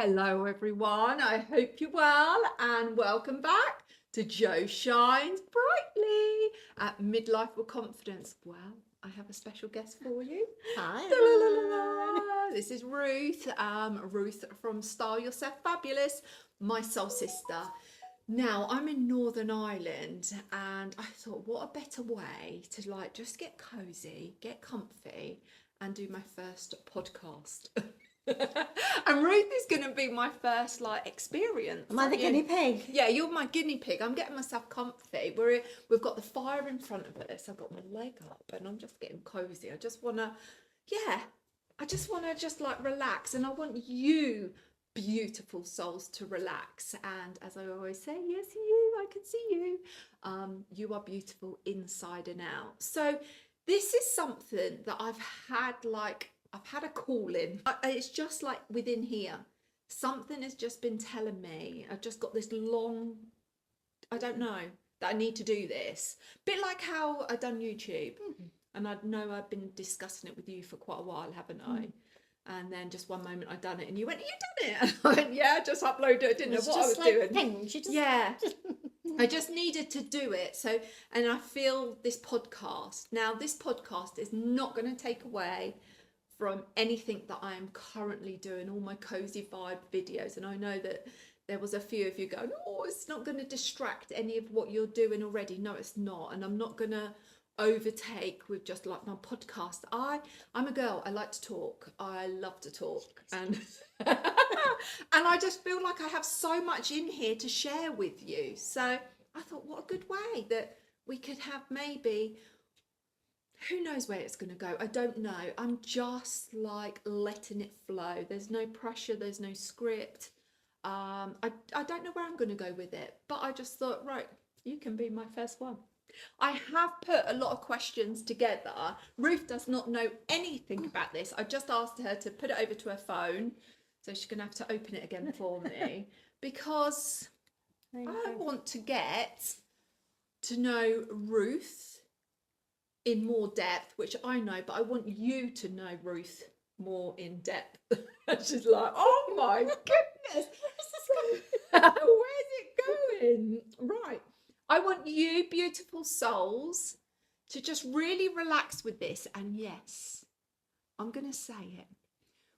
Hello everyone, I hope you're well and welcome back to Jo Shines Brightly at Midlife with Confidence. Well, I have a special guest for you. Hi. This is Ruth, Ruth from Style Yourself Fabulous, my soul sister. Now, I'm in Northern Ireland and I thought what a better way to just get cozy, get comfy and do my first podcast. And Ruth is going to be my first experience. Am I the guinea pig? Yeah, you're my guinea pig. I'm getting myself comfy. We've got the fire in front of us. I've got my leg up and I'm just getting cozy. I just want to relax, and I want you beautiful souls to relax. And as I always say, yes, you, I can see you. You are beautiful inside and out. So this is something that I've had a call in. It's just like within here. Something has just been telling me. I've just got this I don't know, that I need to do this. Bit like how I done YouTube. And I know I've been discussing it with you for quite a while, haven't I? And then just one moment I done it and you went, you done it? And I went, yeah, just upload it. I didn't know what I was doing. Pings. Yeah. I just needed to do it. So, and I feel this podcast is not going to take away from anything that I am currently doing, all my cozy vibe videos. And I know that there was a few of you going, oh, it's not going to distract any of what you're doing already. No, it's not. And I'm not going to overtake with just like my podcast. I'm a girl. I like to talk. I love to talk. And and I just feel like I have so much in here to share with you. So I thought, what a good way that we could have maybe, who knows where it's going to go? I don't know. I'm just letting it flow. There's no pressure. There's no script. I don't know where I'm going to go with it, but I just thought, right, you can be my first one. I have put a lot of questions together. Ruth does not know anything about this. I just asked her to put it over to her phone, so she's going to have to open it again for me because I want to get to know Ruth in more depth, which I know, but I want you to know Ruth more in depth. She's like, oh my goodness, where's it going? Right. I want you beautiful souls to just really relax with this. And yes, I'm going to say it.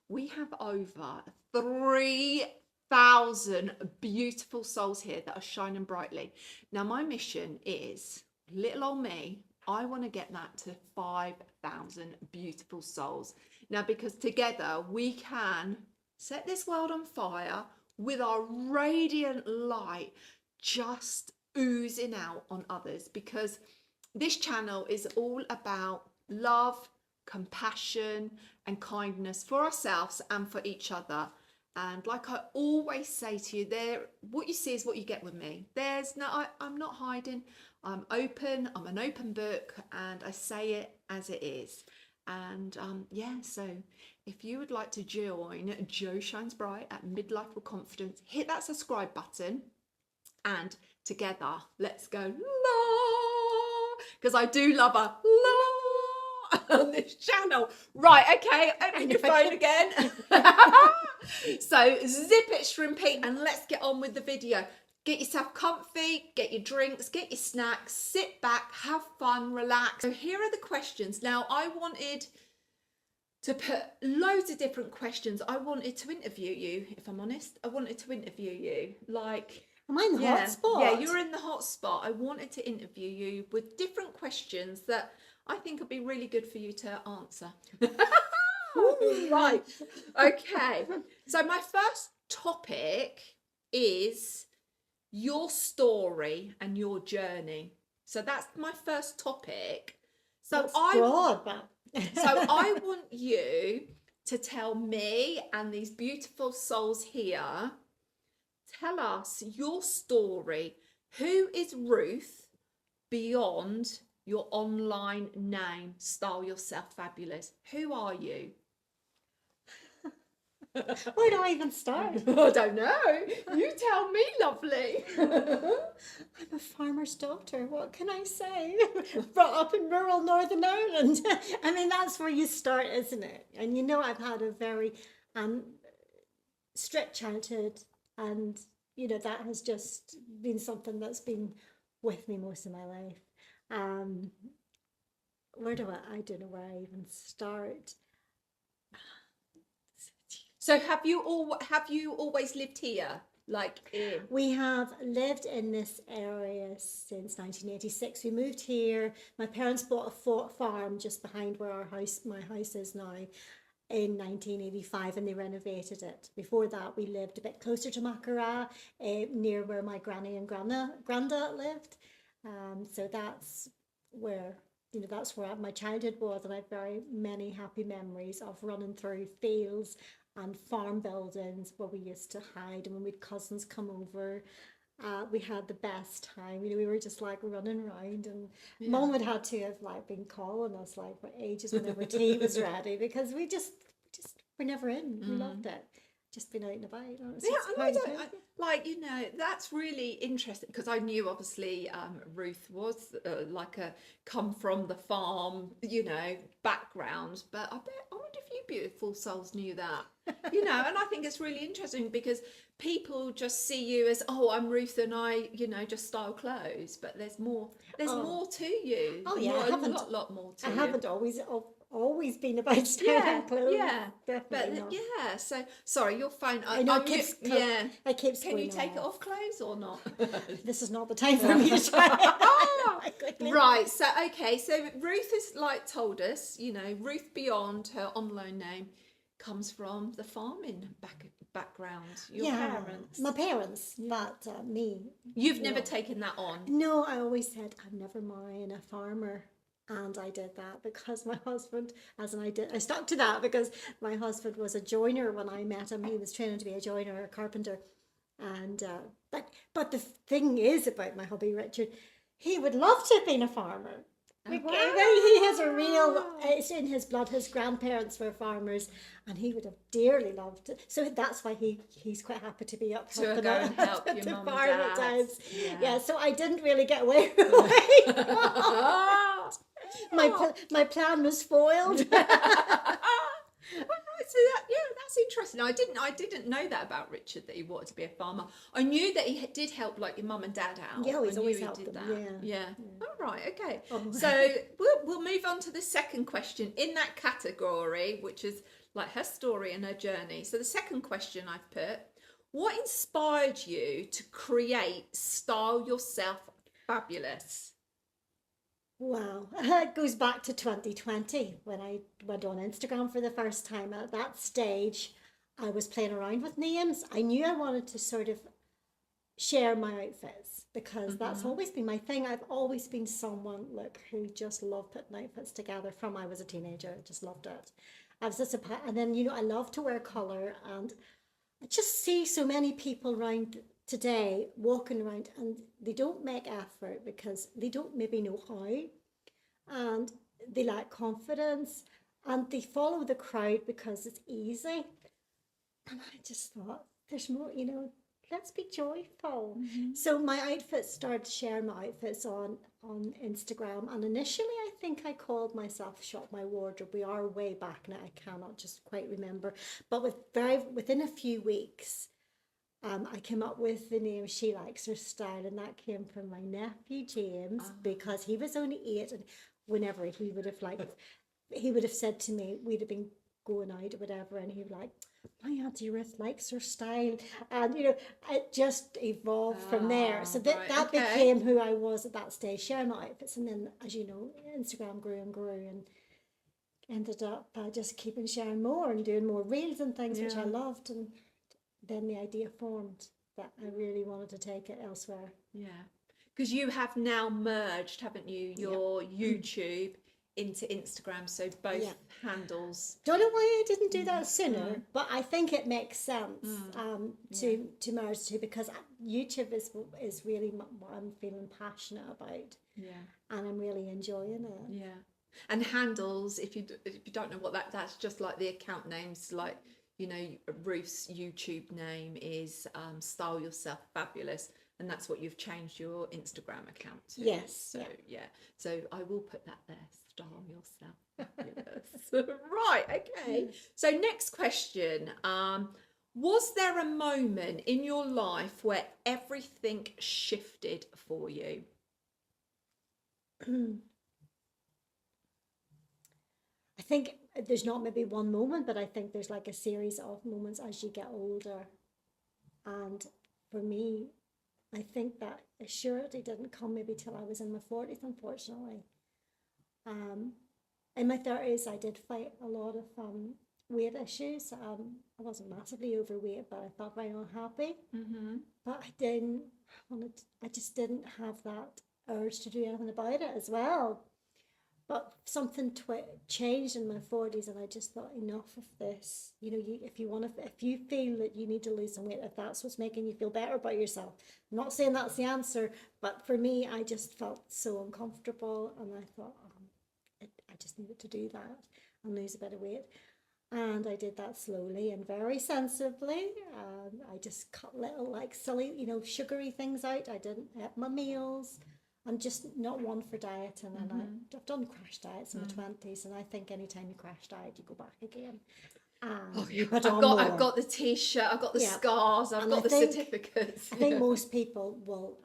We have over 3,000 beautiful souls here that are shining brightly. Now, my mission is, little old me, I want to get that to 5,000 beautiful souls. Now, because together we can set this world on fire with our radiant light just oozing out on others, because this channel is all about love, compassion and kindness for ourselves and for each other. And like I always say to you, what you see is what you get with me. I'm not hiding. I'm open. I'm an open book, and I say it as it is. And so if you would like to join Jo Shines Bright at Midlife with Confidence, hit that subscribe button, and together let's go la, because I do love a la on this channel. Right, okay, open your phone again. So zip it, shrimpy, and let's get on with the video. Get yourself comfy, get your drinks, get your snacks, sit back, have fun, relax. So here are the questions. Now, I wanted to put loads of different questions. I wanted to interview you, if I'm honest. I wanted to interview you. Am I in the hot spot? Yeah, you're in the hot spot. I wanted to interview you with different questions that I think would be really good for you to answer. Right. Okay. So my first topic is your story and your journey. So that's my first topic. So I want you to tell me and these beautiful souls here, tell us your story. Who is Ruth beyond your online name, Style Yourself Fabulous? Who are you? Where do I even start? I don't know. You tell me, lovely. I'm a farmer's daughter. What can I say? Brought up in rural Northern Ireland. I mean, that's where you start, isn't it? And you know, I've had a very strict childhood, and that has just been something that's been with me most of my life. Um, I don't know where I even start. So have you always lived here? Like in We have lived in this area since 1986. We moved here. My parents bought a farm just behind where my house is now, in 1985, and they renovated it. Before that, we lived a bit closer to Mackara, near where my granny and granda lived. So that's where my childhood was, and I have very many happy memories of running through fields and farm buildings where we used to hide, and when we had cousins come over, we had the best time. We were just like running around, and Mum would had to have like been calling us like for ages whenever tea was ready, because we just were never in. We loved it. Just been out and about. That's really interesting, because I knew obviously Ruth was like a come from the farm, background, but I wonder if you beautiful souls knew that, and I think it's really interesting, because people just see you as, oh, I'm Ruth and I, just style clothes, but there's more to you. Oh yeah, a lot more to I you. haven't always been about styling clothes. Yeah, definitely but not. so sorry, your phone. I know it keeps Can you take it off clothes or not? This is not the time for me to try. Right, so Ruth has like told us, Ruth beyond her online name comes from the farming background. Your parents. My parents, but me. You've never taken that on. No, I always said I'm never marrying a farmer. And I did that because my husband, I stuck to that because my husband was a joiner when I met him. He was training to be a joiner, a carpenter. And but the thing is about my hubby Richard, he would love to have been a farmer. Wow. He has it's in his blood. His grandparents were farmers, and he would have dearly loved it. So that's why he's quite happy to be up to go and help your mum and dad. Yeah, so I didn't really get away with it. My plan was foiled. So that's interesting. I didn't know that about Richard, that he wanted to be a farmer. I knew that he did help like your mum and dad out. Yeah, he's always helped them. Yeah. All right. Okay. So we'll move on to the second question in that category, which is like her story and her journey. So the second question I've put: what inspired you to create Style Yourself Fabulous? Wow, it goes back to 2020 when I went on Instagram for the first time. At that stage, I was playing around with names. I knew I wanted to sort of share my outfits because that's always been my thing. I've always been someone, who just loved putting outfits together from I was a teenager. I just loved it. I was just and then, I love to wear colour, and I just see so many people around today walking around and they don't make effort because they don't maybe know how, and they lack confidence, and they follow the crowd because it's easy. And I just thought there's more, let's be joyful. So my outfits started sharing my outfits on Instagram, and initially I think I called myself Shop My Wardrobe. We are way back now, I cannot just quite remember, but within a few weeks I came up with the name She Likes Her Style, and that came from my nephew James, because he was only 8, and whenever he would have said to me, we'd have been going out or whatever, and he'd be like, my Auntie Ruth likes her style, and it just evolved from there. So that became who I was at that stage, sharing my outfits, and then, as you know, Instagram grew and grew, and ended up just keeping sharing more and doing more reels and things, which I loved, and then the idea formed that I really wanted to take it elsewhere. Yeah, because you have now merged, haven't you, your YouTube into Instagram, so both handles. Don't know why I didn't do that sooner, but I think it makes sense to merge two, because YouTube is really what I'm feeling passionate about. Yeah, and I'm really enjoying it. Yeah, and handles, if you don't know what that's just like the account names, like. Ruth's YouTube name is Style Yourself Fabulous, and that's what you've changed your Instagram account to. Yes. So so I will put that there. Style Yourself Fabulous. Right. Okay. So next question. Was there a moment in your life where everything shifted for you? I think there's not maybe one moment, but I think there's like a series of moments as you get older. And for me, I think that surety didn't come maybe till I was in my 40s, unfortunately. Um, in my 30s, I did fight a lot of weight issues. I wasn't massively overweight, but I felt very unhappy. Mm-hmm. But I just didn't have that urge to do anything about it as well. But something changed in my 40s, and I just thought, enough of this. You know, if you feel that you need to lose some weight, if that's what's making you feel better about yourself, I'm not saying that's the answer, but for me, I just felt so uncomfortable, and I thought, I just needed to do that and lose a bit of weight. And I did that slowly and very sensibly. I just cut little, like, silly, sugary things out. I didn't eat my meals. I'm just not one for dieting, and I've done crash diets in the 20s, and I think anytime you crash diet, you go back again. And you put on more. I've got the t-shirt, I've got the scars, I've got the certificates. I think most people will,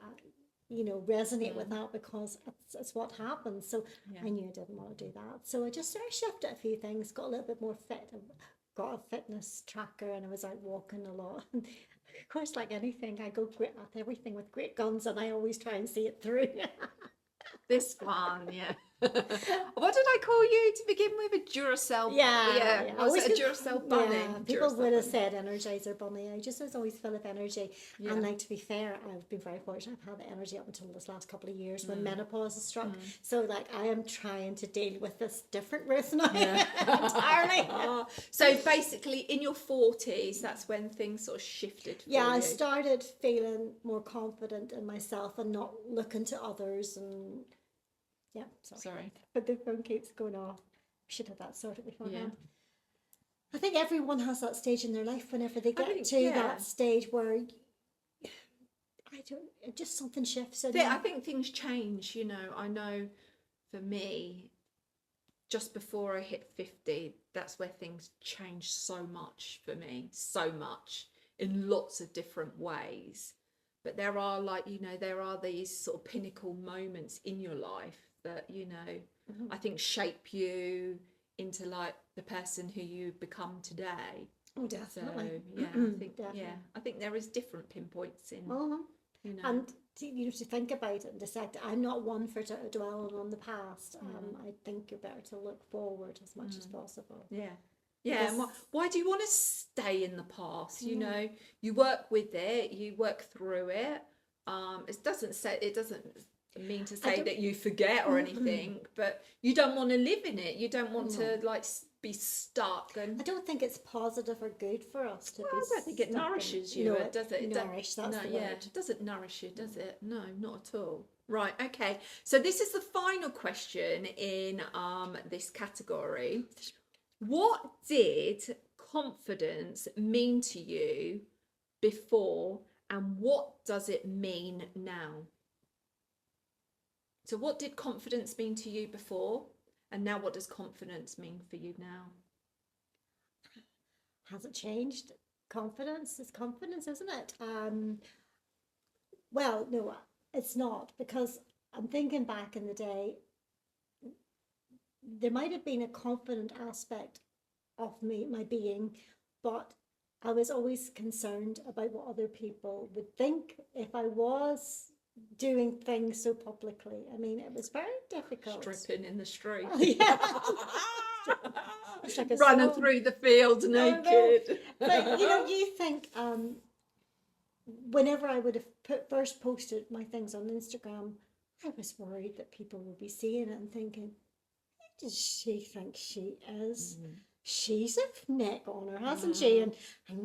resonate with that, because it's what happens. So I knew I didn't want to do that. So I just sort of shifted a few things, got a little bit more fit, got a fitness tracker, and I was out walking a lot. And of course, like anything, I go great at everything with great guns, and I always try and see it through. This one, yeah. What did I call you to begin with? A Duracell? Yeah. Was it a Duracell bunny? Yeah, people would have said Energizer bunny. I just was always full of energy. Yeah. And like, to be fair, I've been very fortunate. I've had the energy up until this last couple of years when menopause has struck. So like, I am trying to deal with this different Ruth now. Entirely. So basically in your 40s, that's when things sort of shifted for you. I started feeling more confident in myself and not looking to others. And sorry. But the phone keeps going off. We should have that sorted beforehand. I think everyone has that stage in their life whenever they get to that stage where just something shifts. I think things change, I know for me, just before I hit 50, that's where things changed so much for me, so much, in lots of different ways. But there are there are these sort of pinnacle moments in your life that, I think shape you into like the person who you become today. Oh, definitely. So, I think I think there is different pinpoints in. And to think about it and decide that I'm not one for dwelling on the past. I think you're better to look forward as much as possible. Yeah. And why do you want to stay in the past? You work with it, you work through it. It doesn't mean to say that you forget or anything, but you don't want to live in it. You don't want to like be stuck. And I don't think it's positive or good for us to be. I don't think it nourishes you, does it? Nourish, that's the word. It doesn't nourish you, does it? No, not at all. Right, okay. So this is the final question in this category. What did confidence mean to you before, and what does it mean now? So what did confidence mean to you before, and now what does confidence mean for you now? Hasn't changed. Confidence is confidence, isn't it? Well, no, it's not, because I'm thinking back in the day, there might have been a confident aspect of me, my being, but I was always concerned about what other people would think if I was doing things so publicly. I mean, it was very difficult. Stripping in the street. Like running through the fields naked. But you think whenever I would have first posted my things on Instagram, I was worried that people would be seeing it and thinking, who does she think she is? She's a neck on her, hasn't she? And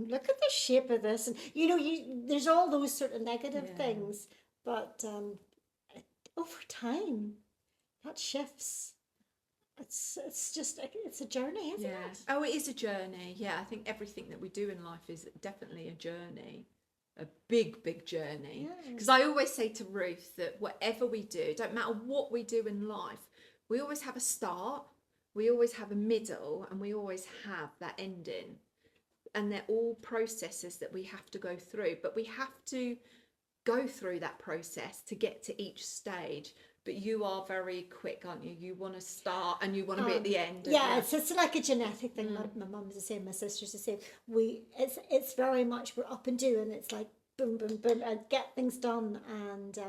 look at the shape of this. And there's all those sort of negative things. But over time, that shifts. It's a journey, isn't it? Oh, it is a journey. Yeah, I think everything that we do in life is definitely a journey, a big journey. Because I always say to Ruth that whatever we do, don't matter what we do in life, we always have a start, we always have a middle, and we always have that ending. they're all processes that we have to go through, but we have to go through that process to get to each stage. But you are very quick, aren't you? You want to start and you want to be at the end. Yeah, it's like a genetic thing. My mum's the same, my sister's the same. It's very much we're up and doing. It's like boom, boom, boom, and get things done. And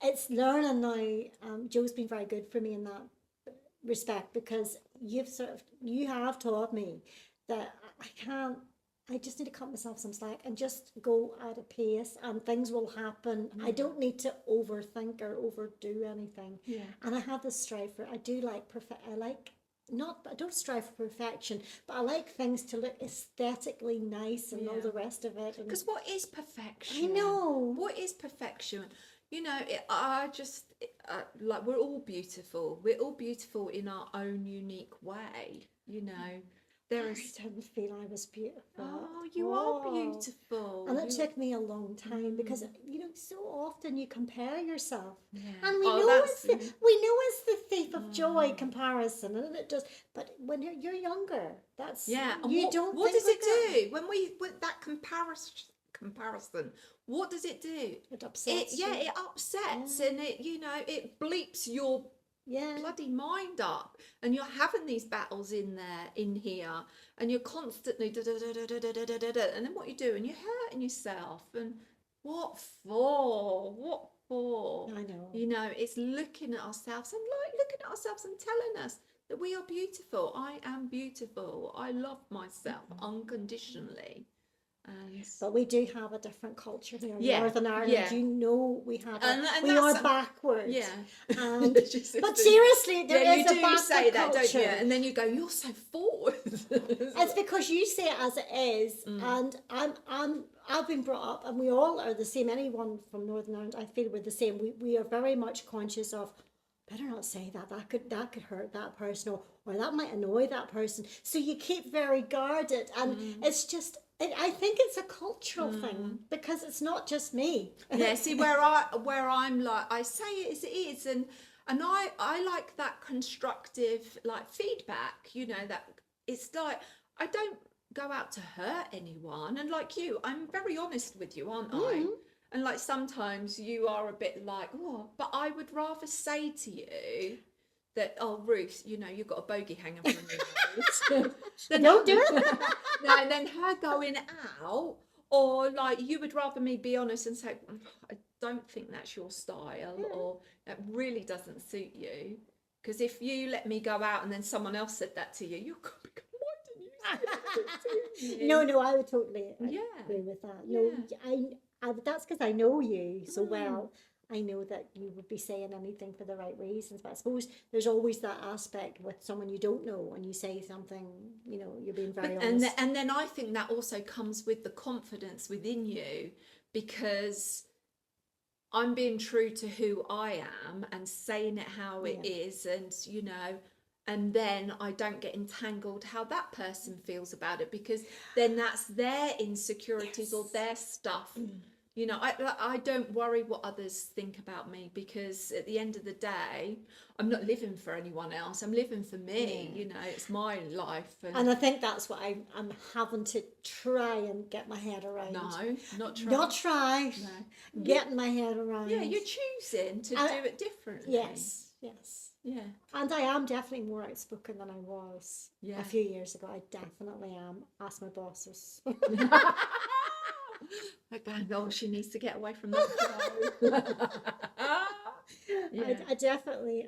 it's learning now. Joe's been very good for me in that respect, because you have taught me that I just need to cut myself some slack and just go at a pace, and things will happen. I don't need to overthink or overdo anything. Yeah. And I have this strive for, I do like I don't strive for perfection, but I like things to look aesthetically nice and all the rest of it. Because what is perfection? I know. What is perfection? You know, like, we're all beautiful. We're all beautiful in our own unique way, you know. There I is... didn't feel I was beautiful. Oh, you are beautiful. And it took me a long time, because so often you compare yourself, Yeah. and we know it's the thief of joy, comparison, and it does. But when you're younger, that's And you what, don't. What think does like that. it do when that comparison? What does it do? It upsets you. It upsets, and it bleeps your bloody mind up, and you're having these battles in here, and you're constantly and then what you do, and you're hurting yourself, and what for? I know. It's looking at ourselves and telling us that we are beautiful. I am beautiful. I love myself unconditionally. But we do have a different culture here in Yeah, Northern Ireland. yeah. We have And we are backwards. Yeah. And, but seriously, there is a backward say that, culture. don't you? And then you go, you're so forward. It's because you say it as it is, and I've been brought up, and we all are the same. Anyone from Northern Ireland, I feel we're the same. We are very much conscious of, better not say that. That could hurt that person, or that might annoy that person. So you keep very guarded, and it's just. I think it's a cultural thing, because it's not just me. Yeah, see, where I'm like, I say it as it is, and I like that constructive, like, feedback, that it's like, I don't go out to hurt anyone, and like you, I'm very honest with you, aren't I? And like, sometimes you are a bit like, oh, but I would rather say to you that, oh, Ruth, you've got a bogey hanging from your nose. Don't do it. No, and then her going out, or like, you would rather me be honest and say, I don't think that's your style, or that really doesn't suit you. Because if you let me go out and then someone else said that to you, you're going to be, why didn't you say that to me? No, I would totally agree with that. No, I that's because I know you so well. I know that you would be saying anything for the right reasons, but I suppose there's always that aspect with someone you don't know, when you say something, you're being very honest. And then I think that also comes with the confidence within you, because I'm being true to who I am and saying it how it is, and then I don't get entangled how that person feels about it, because then that's their insecurities or their stuff. I don't worry what others think about me, because at the end of the day, I'm not living for anyone else. I'm living for me. It's my life. And I think that's what I'm having to try and get my head around. No, not try. Not try. No. Getting my head around. Yeah, you're choosing to do it differently. Yes. Yeah. And I am definitely more outspoken than I was a few years ago. I definitely am. Ask my bosses. Like, oh, she needs to get away from that. I definitely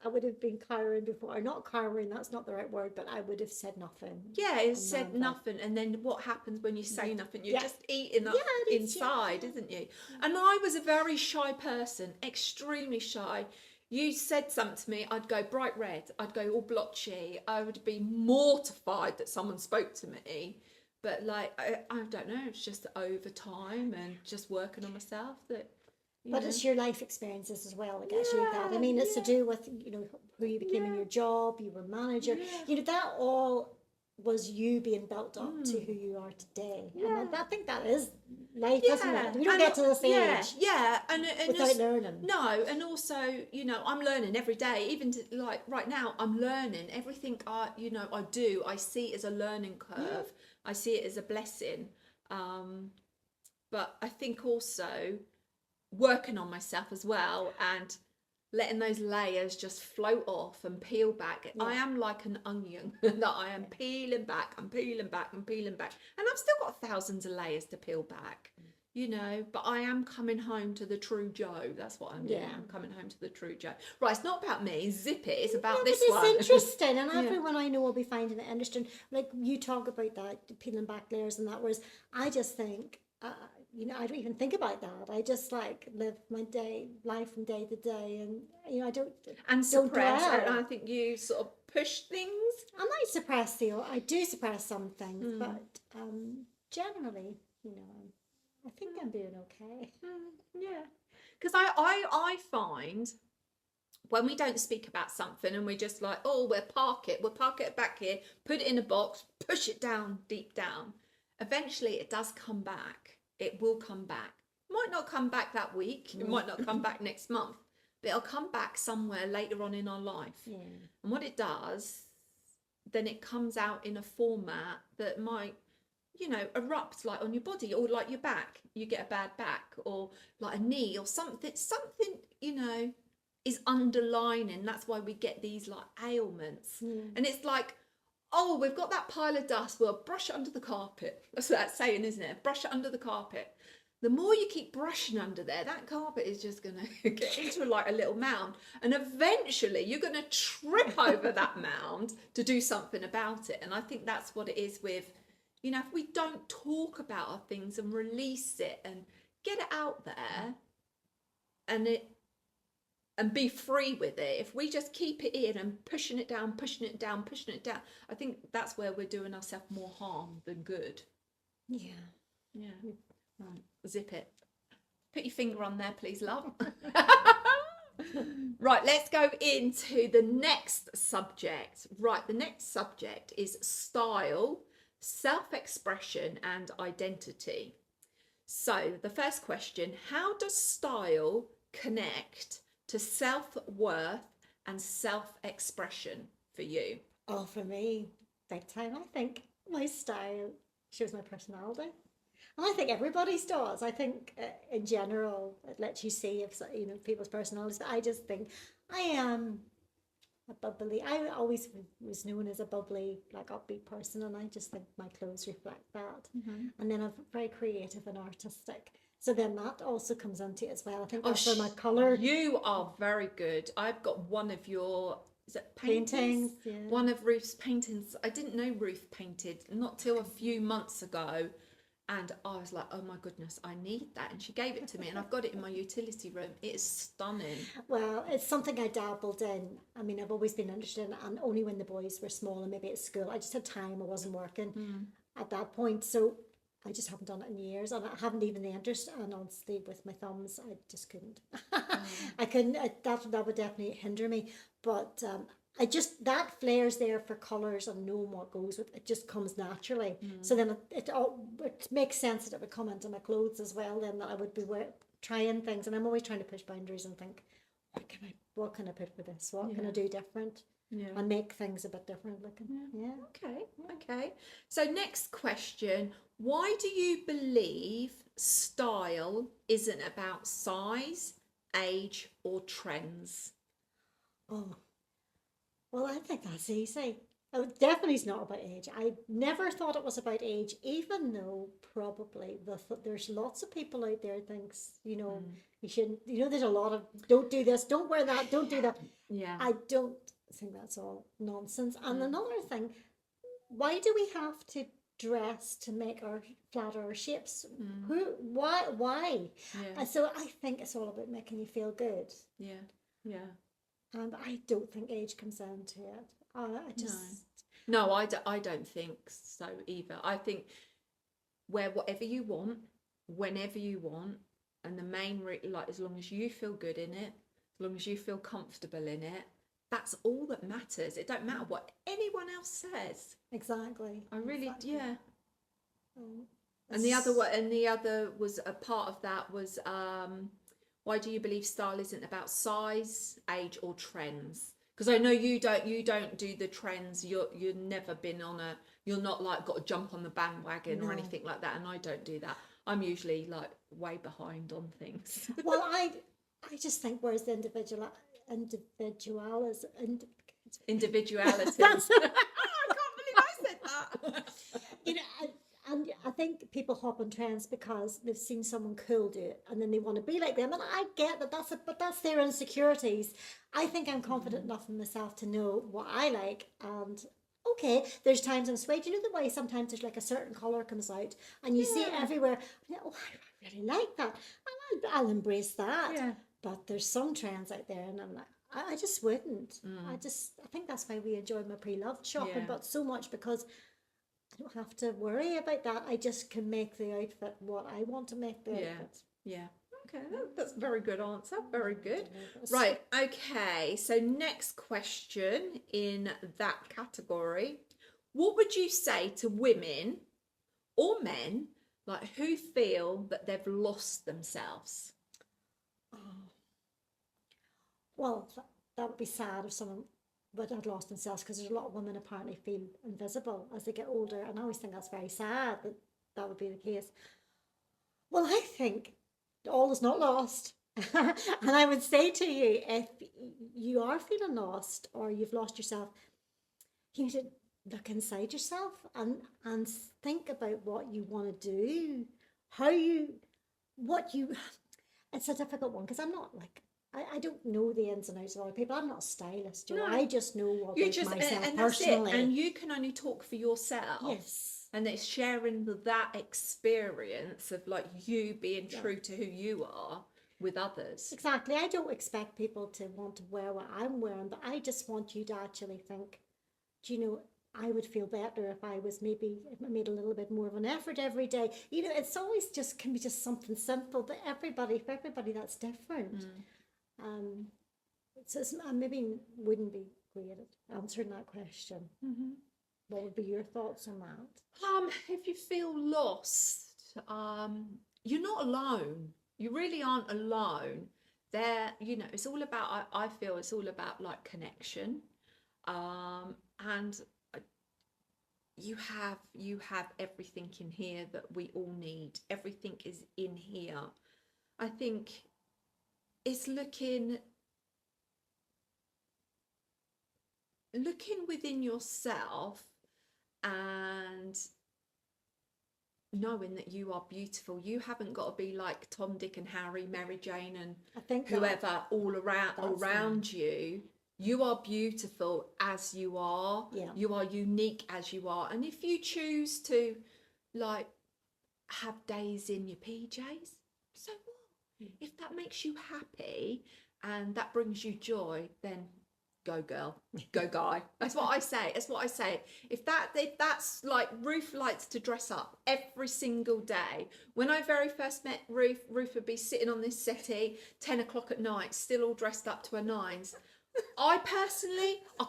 I would have been cowering before, or not cowering, that's not the right word, but I would have said nothing. Yeah, it said nothing, and then what happens when you say nothing? You're just eating up inside, isn't you? And I was a very shy person, extremely shy. You said something to me, I'd go bright red, I'd go all blotchy, I would be mortified that someone spoke to me. But like, I don't know, it's just over time and just working on myself that. But it's your life experiences as well that gets you that. I mean, it's to do with, who you became in your job, you were manager. That all was you being built up to who you are today. And I think that is life, isn't it? We don't get to this age and without learning. No, and also, I'm learning every day. Even like right now, I'm learning everything. I do. I see as a learning curve, I see it as a blessing. But I think also working on myself as well and letting those layers just float off and peel back. Yeah. I am like an onion that I am peeling back and peeling back and peeling back. And I've still got thousands of layers to peel back, you know, but I am coming home to the true Joe. That's what I'm doing. Yeah. I'm coming home to the true Joe. Right, it's not about me. Zip it. It's about Yeah, this but one. it's interesting, and Yeah. everyone I know will be finding it interesting. Like you talk about that, peeling back layers and that, whereas I just think, you know, I don't even think about that. I just like live my life from day to day, and you know, I don't Suppress. dwell. And I think you sort of push things. I might suppress I do suppress some things, Mm. but generally, you know, I think I'm doing okay. Yeah, because I find when we don't speak about something and we're just like, oh, we'll park it back here, put it in a box, push it down deep down. Eventually, it does come back. It will come back. Might not come back that week. It might not come back next month, but it'll come back somewhere later on in our life. Yeah. And what it does, then it comes out in a format that might, you know, erupt like on your body or like your back. You get a bad back or like a knee or something, you know, is underlining. That's why we get these like ailments. And it's like, oh, we've got that pile of dust. We'll brush it under the carpet. That's what that's saying, isn't it? Brush it under the carpet. The more you keep brushing under there, that carpet is just going to get into like a little mound. And eventually you're going to trip over that mound to do something about it. And I think that's what it is with, you know, if we don't talk about our things and release it and get it out there and be free with it, if we just keep it in and pushing it down, I think that's where we're doing ourselves more harm than good. Yeah. Yeah. Right. Zip it. Put your finger on there, please, love. Right, let's go into the next subject. Right, the next subject is style, self-expression, and identity. So the first question, how does style connect to self-worth and self-expression for you? Oh, for me, big time. I think my style shows my personality. And I think everybody's does. I think in general, it lets you see if you know people's personalities. But I just think I am a bubbly. I always was known as a bubbly, like upbeat person, and I just think my clothes reflect that. And then I'm very creative and artistic. So then that also comes into it as well. I think that's where my colour. You are very good. I've got one of your, is it Paintings, yeah. One of Ruth's paintings. I didn't know Ruth painted not till a few months ago. And I was like, oh my goodness, I need that. And she gave it to me and I've got it in my utility room. It is stunning. Well, it's something I dabbled in. I mean, I've always been interested in, and only when the boys were small and maybe at school. I just had time, I wasn't working at that point. So I just haven't done it in years, and I haven't even the interest. And honestly, with my thumbs, I just couldn't. I couldn't. That would definitely hinder me. But I just that flair's there for colours and knowing what goes with it. Just comes naturally. So then it makes sense that it would come into my clothes as well. Then that I would be trying things, and I'm always trying to push boundaries and think, what can I put with this? What can I do different? Yeah. And make things a bit different looking. Yeah. Okay. So next question, why do you believe style isn't about size, age, or trends? Oh, well, I think that's easy. Definitely it's not about age. I never thought it was about age, even though probably there's lots of people out there thinks, you know, you shouldn't, you know, there's a lot of, don't do this, don't wear that, don't do that. Yeah. I don't think that's all nonsense. And another thing, why do we have to dress to make our flatter our shapes? Why? Yeah. And so I think it's all about making you feel good. Yeah. And I don't think age comes into it. No, I don't think so either. I think wear whatever you want, whenever you want, and the main like as long as you feel good in it, as long as you feel comfortable in it, that's all that matters. It don't matter what anyone else says. Exactly. Yeah. And the other was a part of that was why do you believe style isn't about size, age, or trends? Because I know you don't do the trends. You've never been on a You're not like got to jump on the bandwagon or No. anything like that. And I don't do that. I'm usually like way behind on things. Well, I just think whereas the individual is Individuality. that's I can't believe I said that. you know, and I think people hop on trends because they've seen someone cool do it, and then they want to be like them. And I get that but that's their insecurities. I think I'm confident enough in myself to know what I like, and okay, there's times I'm swayed. You know the way sometimes there's like a certain color comes out, and you see it Yeah. everywhere. And you go, oh, I really like that, and I'll embrace that. Yeah. But there's some trends out there, and I'm like, I just wouldn't. I think that's why we enjoy my pre-loved shopping, Yeah. but so much because I don't have to worry about that. I just can make the outfit what I want to make the Yeah. outfit. Yeah. Okay, that's a very good answer. Very good. That's- Right. Okay. So next question in that category. What would you say to women or men like who feel that they've lost themselves? Well, that would be sad if someone would have lost themselves because there's a lot of women apparently feel invisible as they get older, and I always think that's very sad that that would be the case. Well, I think all is not lost. And I would say to you, if you are feeling lost or you've lost yourself, you need to look inside yourself and think about what you want to do, how you, what you. It's a difficult one because I'm not like I don't know the ins and outs of other people. I'm not a stylist, you know. No. I just know what You about just myself and that's it. personally. And you can only talk for yourself. Yes. And it's sharing that experience of like you being true to who you are with others. Exactly. I don't expect people to want to wear what I'm wearing, but I just want you to actually think, do you know, I would feel better if I was maybe if I made a little bit more of an effort every day. You know, it's always just can be just something simple, but for everybody that's different. So I maybe wouldn't be great at answering that question. What would be your thoughts on that? If you feel lost, you're not alone. You really aren't alone. There, you know, it's all about. I feel it's all about like connection, and you have everything in here that we all need. Everything is in here. I think it's looking within yourself and knowing that you are beautiful. You haven't got to be like Tom, Dick and Harry, Mary Jane and I think whoever all around you. You are beautiful as you are. Yeah. You are unique as you are. And if you choose to like have days in your PJs, so what? If that makes you happy and that brings you joy, then go girl, go guy. That's what I say. If that's like Ruth likes to dress up every single day. When I very first met Ruth would be sitting on this settee 10 o'clock at night, still all dressed up to her nines. I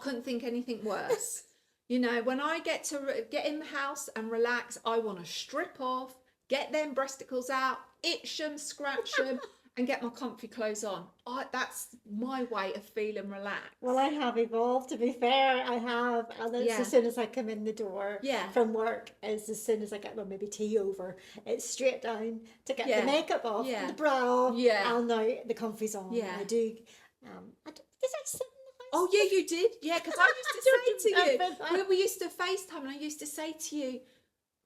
couldn't think anything worse. You know, when I get in the house and relax, I want to strip off, get them breasticles out, itch them, scratch them, and get my comfy clothes on. That's my way of feeling relaxed. Well, I have evolved, to be fair. I have. And it's as soon as I come in the door from work, as soon as I get maybe tea over, it's straight down to get the makeup off, the bra off, and now the comfy's on. Yeah. I do. Did I sit in the house? Oh, yeah, you did. Yeah, because I used to say to you, when we used to FaceTime, and I used to say to you,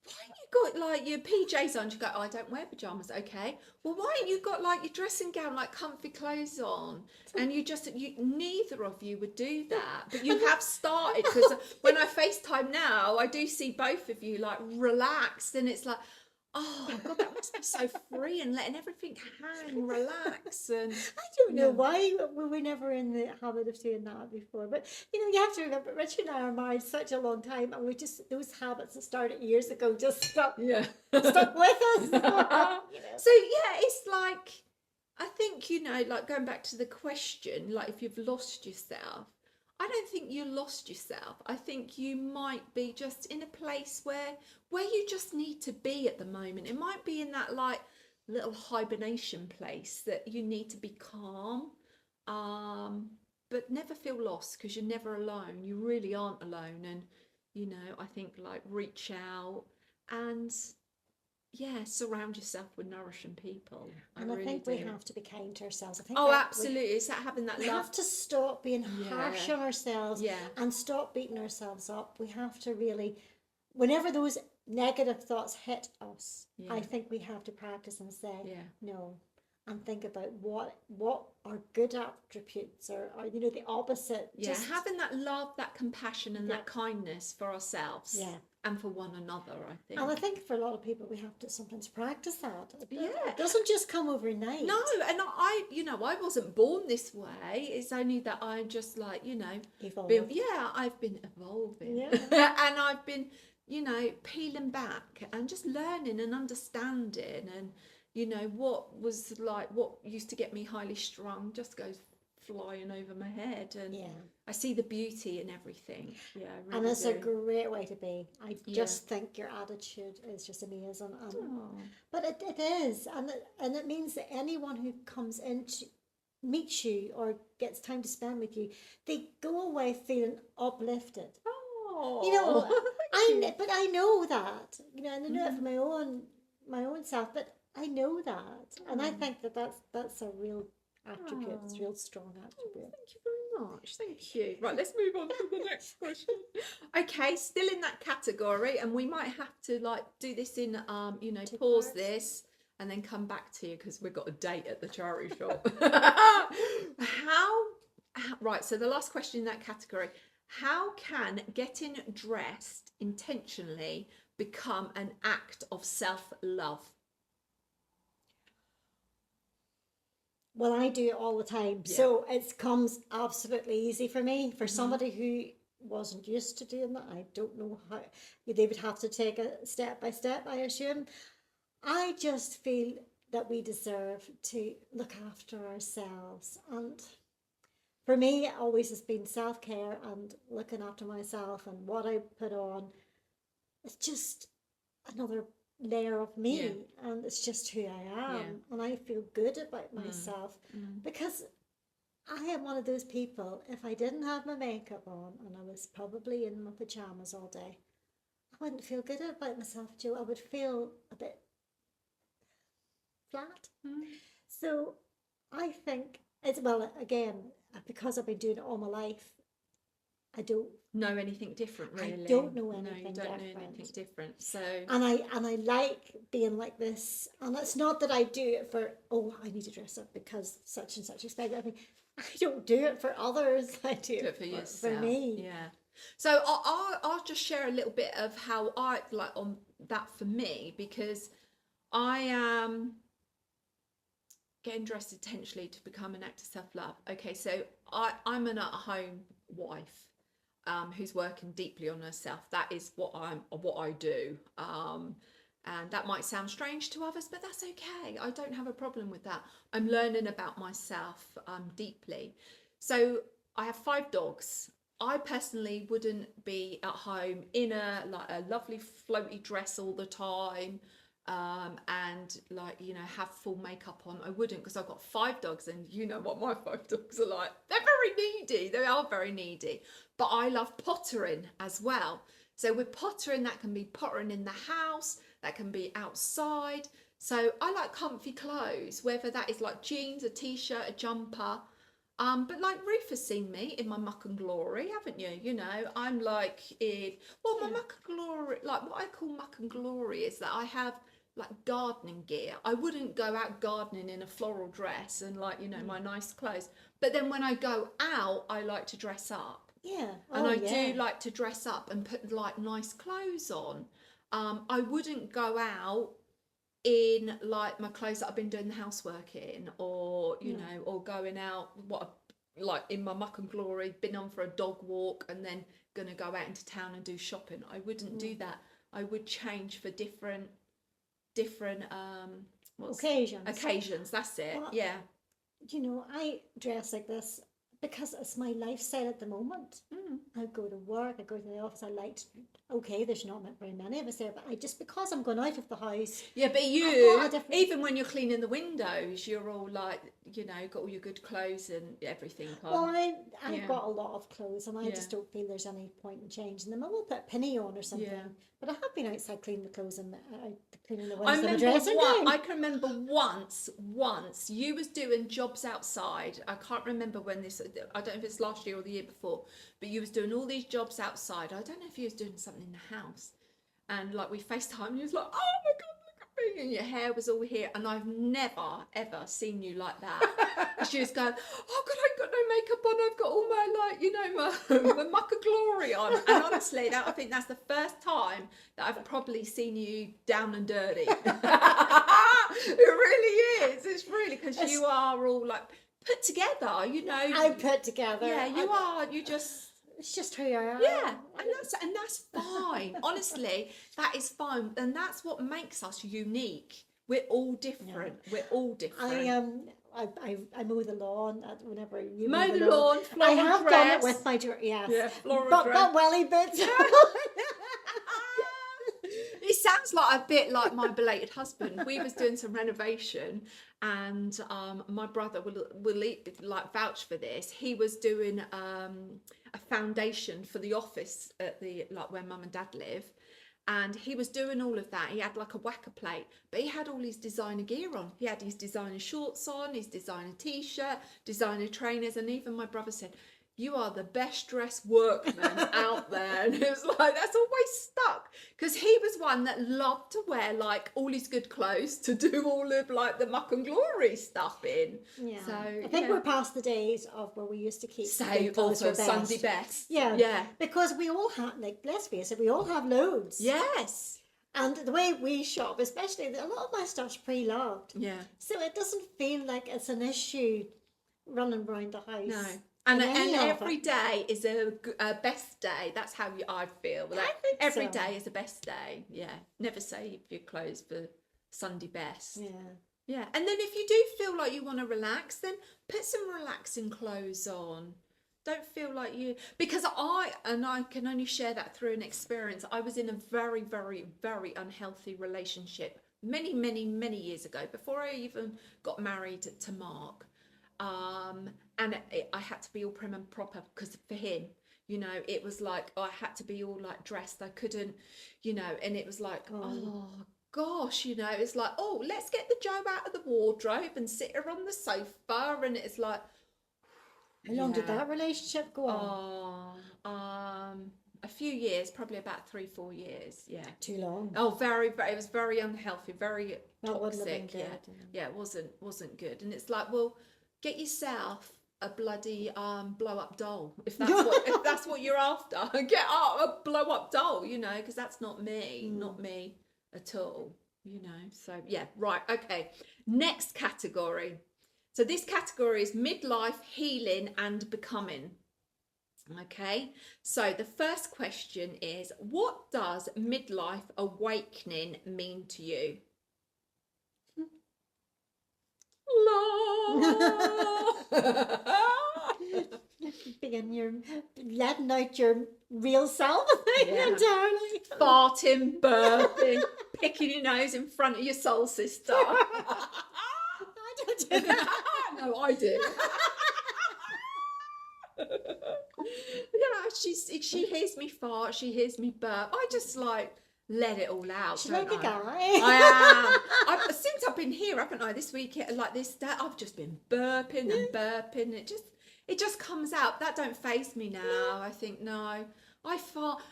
why ain't you got like your PJs on? You go, oh, I don't wear pajamas. Okay. Well, why ain't you got like your dressing gown, like comfy clothes on? And neither of you would do that, but you have started because when I FaceTime now, I do see both of you like relaxed, and it's like, oh God, that must be so free and letting everything hang, relax. And I don't know why we were never in the habit of doing that before. But you know, you have to remember, Richard and I are married such a long time, and we just those habits that started years ago just stuck with us. You know? So yeah, it's like I think, you know, like going back to the question, like if you've lost yourself, I don't think you lost yourself. I think you might be just in a place where you just need to be at the moment. It might be in that like little hibernation place that you need to be calm, but never feel lost because you're never alone. You really aren't alone, and you know, I think like reach out and surround yourself with nourishing people. And I really think do. we have to be kind to ourselves. I think Oh, that absolutely. It's that having that we love. have to stop being harsh Yeah. on ourselves Yeah. and stop beating ourselves up. We have to really, whenever those negative thoughts hit us, Yeah. I think we have to practice and say, Yeah. no, and think about what are good attributes or you know, the opposite. Yeah, Just having that love, that compassion, and Yeah. that kindness for ourselves. Yeah. And for one another, I think. And I think for a lot of people, we have to sometimes practice that. Yeah. It doesn't just come overnight. No, and I, you know, I wasn't born this way. It's only that I'm just like, you know, Evolved. I've been evolving. Yeah. And I've been, you know, peeling back and just learning and understanding, and, you know, what used to get me highly strung just goes flying over my head, and Yeah. I see the beauty in everything. Yeah, I really And it's a do. great way to be. I Yeah. just think your attitude is just amazing. Oh. But it is. And it means that anyone who comes into meets you or gets time to spend with you, they go away feeling uplifted. Oh, You know, thank you. but I know that, you know, and I know it Mhm. for my own self, but I know that. And I think that that's a real attribute. It's a real strong attribute. Thank you very much. Thank you. Right, let's move on to the next question. Okay, still in that category, and we might have to like do this in you know, Two pause parts. this and then come back to you because we've got a date at the charity shop. Right, so the last question in that category, how can getting dressed intentionally become an act of self-love? Well, I do it all the time. Yeah. So it comes absolutely easy for me. For somebody who wasn't used to doing that, I don't know how they would have to take it step by step, I assume. I just feel that we deserve to look after ourselves. And for me, it always has been self care and looking after myself and what I put on. It's just another layer of me, and it's just who I am, and I feel good about myself because I am one of those people. If I didn't have my makeup on and I was probably in my pajamas all day, I wouldn't feel good about myself, Joe. I would feel a bit flat. So I think it's, well, again, because I've been doing it all my life, I don't know anything different, really. I don't know No, you anything don't know different. anything different. So And I like being like this. And it's not that I do it for, oh, I need to dress up because such and such expect. I mean, I don't do it for others. I do it for yourself. for me. Yeah. So I'll just share a little bit of how I like on that for me, because I am getting dressed intentionally to become an act of self-love. Okay, so I'm an at-home wife who's working deeply on herself. That is what I do. And that might sound strange to others, but that's okay. I don't have a problem with that. I'm learning about myself deeply. So I have 5 dogs. I personally wouldn't be at home in a lovely floaty dress all the time, and like, you know, have full makeup on. I wouldn't, because I've got 5 dogs, and you know what my 5 dogs are like. They're very needy. They are very needy. But I love pottering as well. So with pottering, that can be pottering in the house, that can be outside. So I like comfy clothes, whether that is like jeans, a t-shirt, a jumper. But like Ruth has seen me in my muck and glory, haven't you? You know, I'm like my muck and glory, like what I call muck and glory is that I have like gardening gear. I wouldn't go out gardening in a floral dress and like, you know, my nice clothes. But then when I go out, I like to dress up. Yeah. And I do like to dress up and put like nice clothes on. I wouldn't go out in like my clothes that I've been doing the housework in, or you know, or going out like in my muck and glory, been on for a dog walk and then gonna go out into town and do shopping. I wouldn't do that. I would change for different occasions. Occasions, that's it. Well, yeah. You know, I dress like this because it's my lifestyle at the moment. Mm. I go to work, I go to the office. I like to, okay, there's not very many of us there, but I just, because I'm going out of the house. Yeah, but I've got you, a different- even when you're cleaning the windows, you're all like, you know, got all your good clothes and everything on. Well, I've Yeah. got a lot of clothes, and I Yeah. just don't feel there's any point in changing them. I will put a penny on or something. Yeah. But I have been outside cleaning the clothes and cleaning the I ones in the remember dressing room. I can remember once you was doing jobs outside. I can't remember when this, I don't know if it's last year or the year before, but you was doing all these jobs outside. I don't know if you was doing something in the house. And like we FaceTime, and you was like, oh my God, look at me. And your hair was all here. And I've never, ever seen you like that. And she was going, oh God, I've got no makeup on. I've got all my, like, you know, my muck of glory on. And honestly, I think that's the first time that I've probably seen you down and dirty. It really is. It's really, because you are all like put together, you know. I put together. Yeah, you are. You just... It's just who I am. Yeah, and that's fine. Honestly, that is fine, and that's what makes us unique. We're all different. Yeah. We're all different. I mow the lawn whenever you mow the lawn. I have done it with my yes. Yeah, floral but dress. But welly bits. It sounds like a bit like my belated husband. We was doing some renovation, and my brother will like vouch for this. He was doing a foundation for the office at the, like, where mum and dad live, and he was doing all of that. He had like a whacker plate, but he had all his designer gear on. He had his designer shorts on, his designer t-shirt, designer trainers, and even my brother said, you are the best dressed workman out there. And it was like, that's always stuck, because he was one that loved to wear like all his good clothes to do all of like the muck and glory stuff in. Yeah. So I think we're past the days of where we used to keep say also Sunday best. Yeah. Yeah. Because we all have, like, let's face it, we all have loads. Yes. And the way we shop, especially, a lot of my stuff's pre-loved. Yeah. So it doesn't feel like it's an issue running around the house. No. And every day is a best day. That's how I feel. Like, I think every so. day is a best day. Yeah. Never save your clothes for Sunday best. Yeah. Yeah. And then if you do feel like you want to relax, then put some relaxing clothes on. Don't feel like you... Because I can only share that through an experience. I was in a very, very, very unhealthy relationship many, many, many years ago, before I even got married to Mark. And I had to be all prim and proper, because for him, you know, it was like, I had to be all like dressed. I couldn't, you know, and it was like, oh gosh, you know, it's like, oh, let's get the Joe out of the wardrobe and sit her on the sofa. And it's like, how long did that relationship go on? A few years, probably about 3-4 years. Yeah. Too long. Oh, very, very, it was very unhealthy, very That wouldn't have toxic. been Yeah. good. Yeah, it wasn't good. And it's like, well, get yourself a bloody blow up doll, if that's what you're after. Get a blow up doll, you know, because that's not me at all, you know. So yeah, right, okay. Next category. So this category is midlife, healing and becoming. Okay, so the first question is, what does midlife awakening mean to you? Letting out your real self. Yeah. Entirely. Farting, burping, picking your nose in front of your soul sister. I don't do that. No, I do. Yeah, she hears me fart, she hears me burp. I just like let it all out. She's don't like a guy. I am. Since I've been here, haven't I? This week, like this, that I've just been burping and burping. It just comes out. That don't faze me now. I think no. I fart.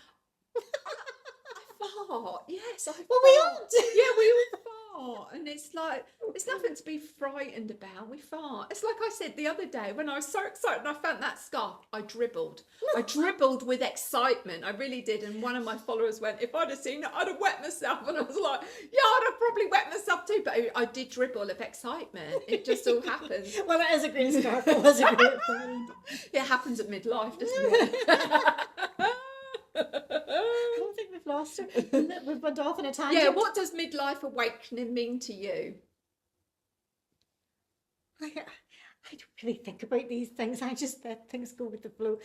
I fart. Yes, I fart. Well, we all do. Yeah, we all fart, and it's like it's nothing to be frightened about. We fart. It's like I said the other day when I was so excited and I found that scarf. I dribbled. I dribbled with excitement. I really did. And one of my followers went, "If I'd have seen it, I'd have wet myself." And I was like, "Yeah, I'd have probably wet myself too." But I did dribble of excitement. It just all happened. Well, it is a great scarf. It was a great thing. It happens at midlife, doesn't it? I don't think we've lost her. We've went off on a tangent. Yeah, what does midlife awakening mean to you? I don't really think about these things. I just let things go with the flow.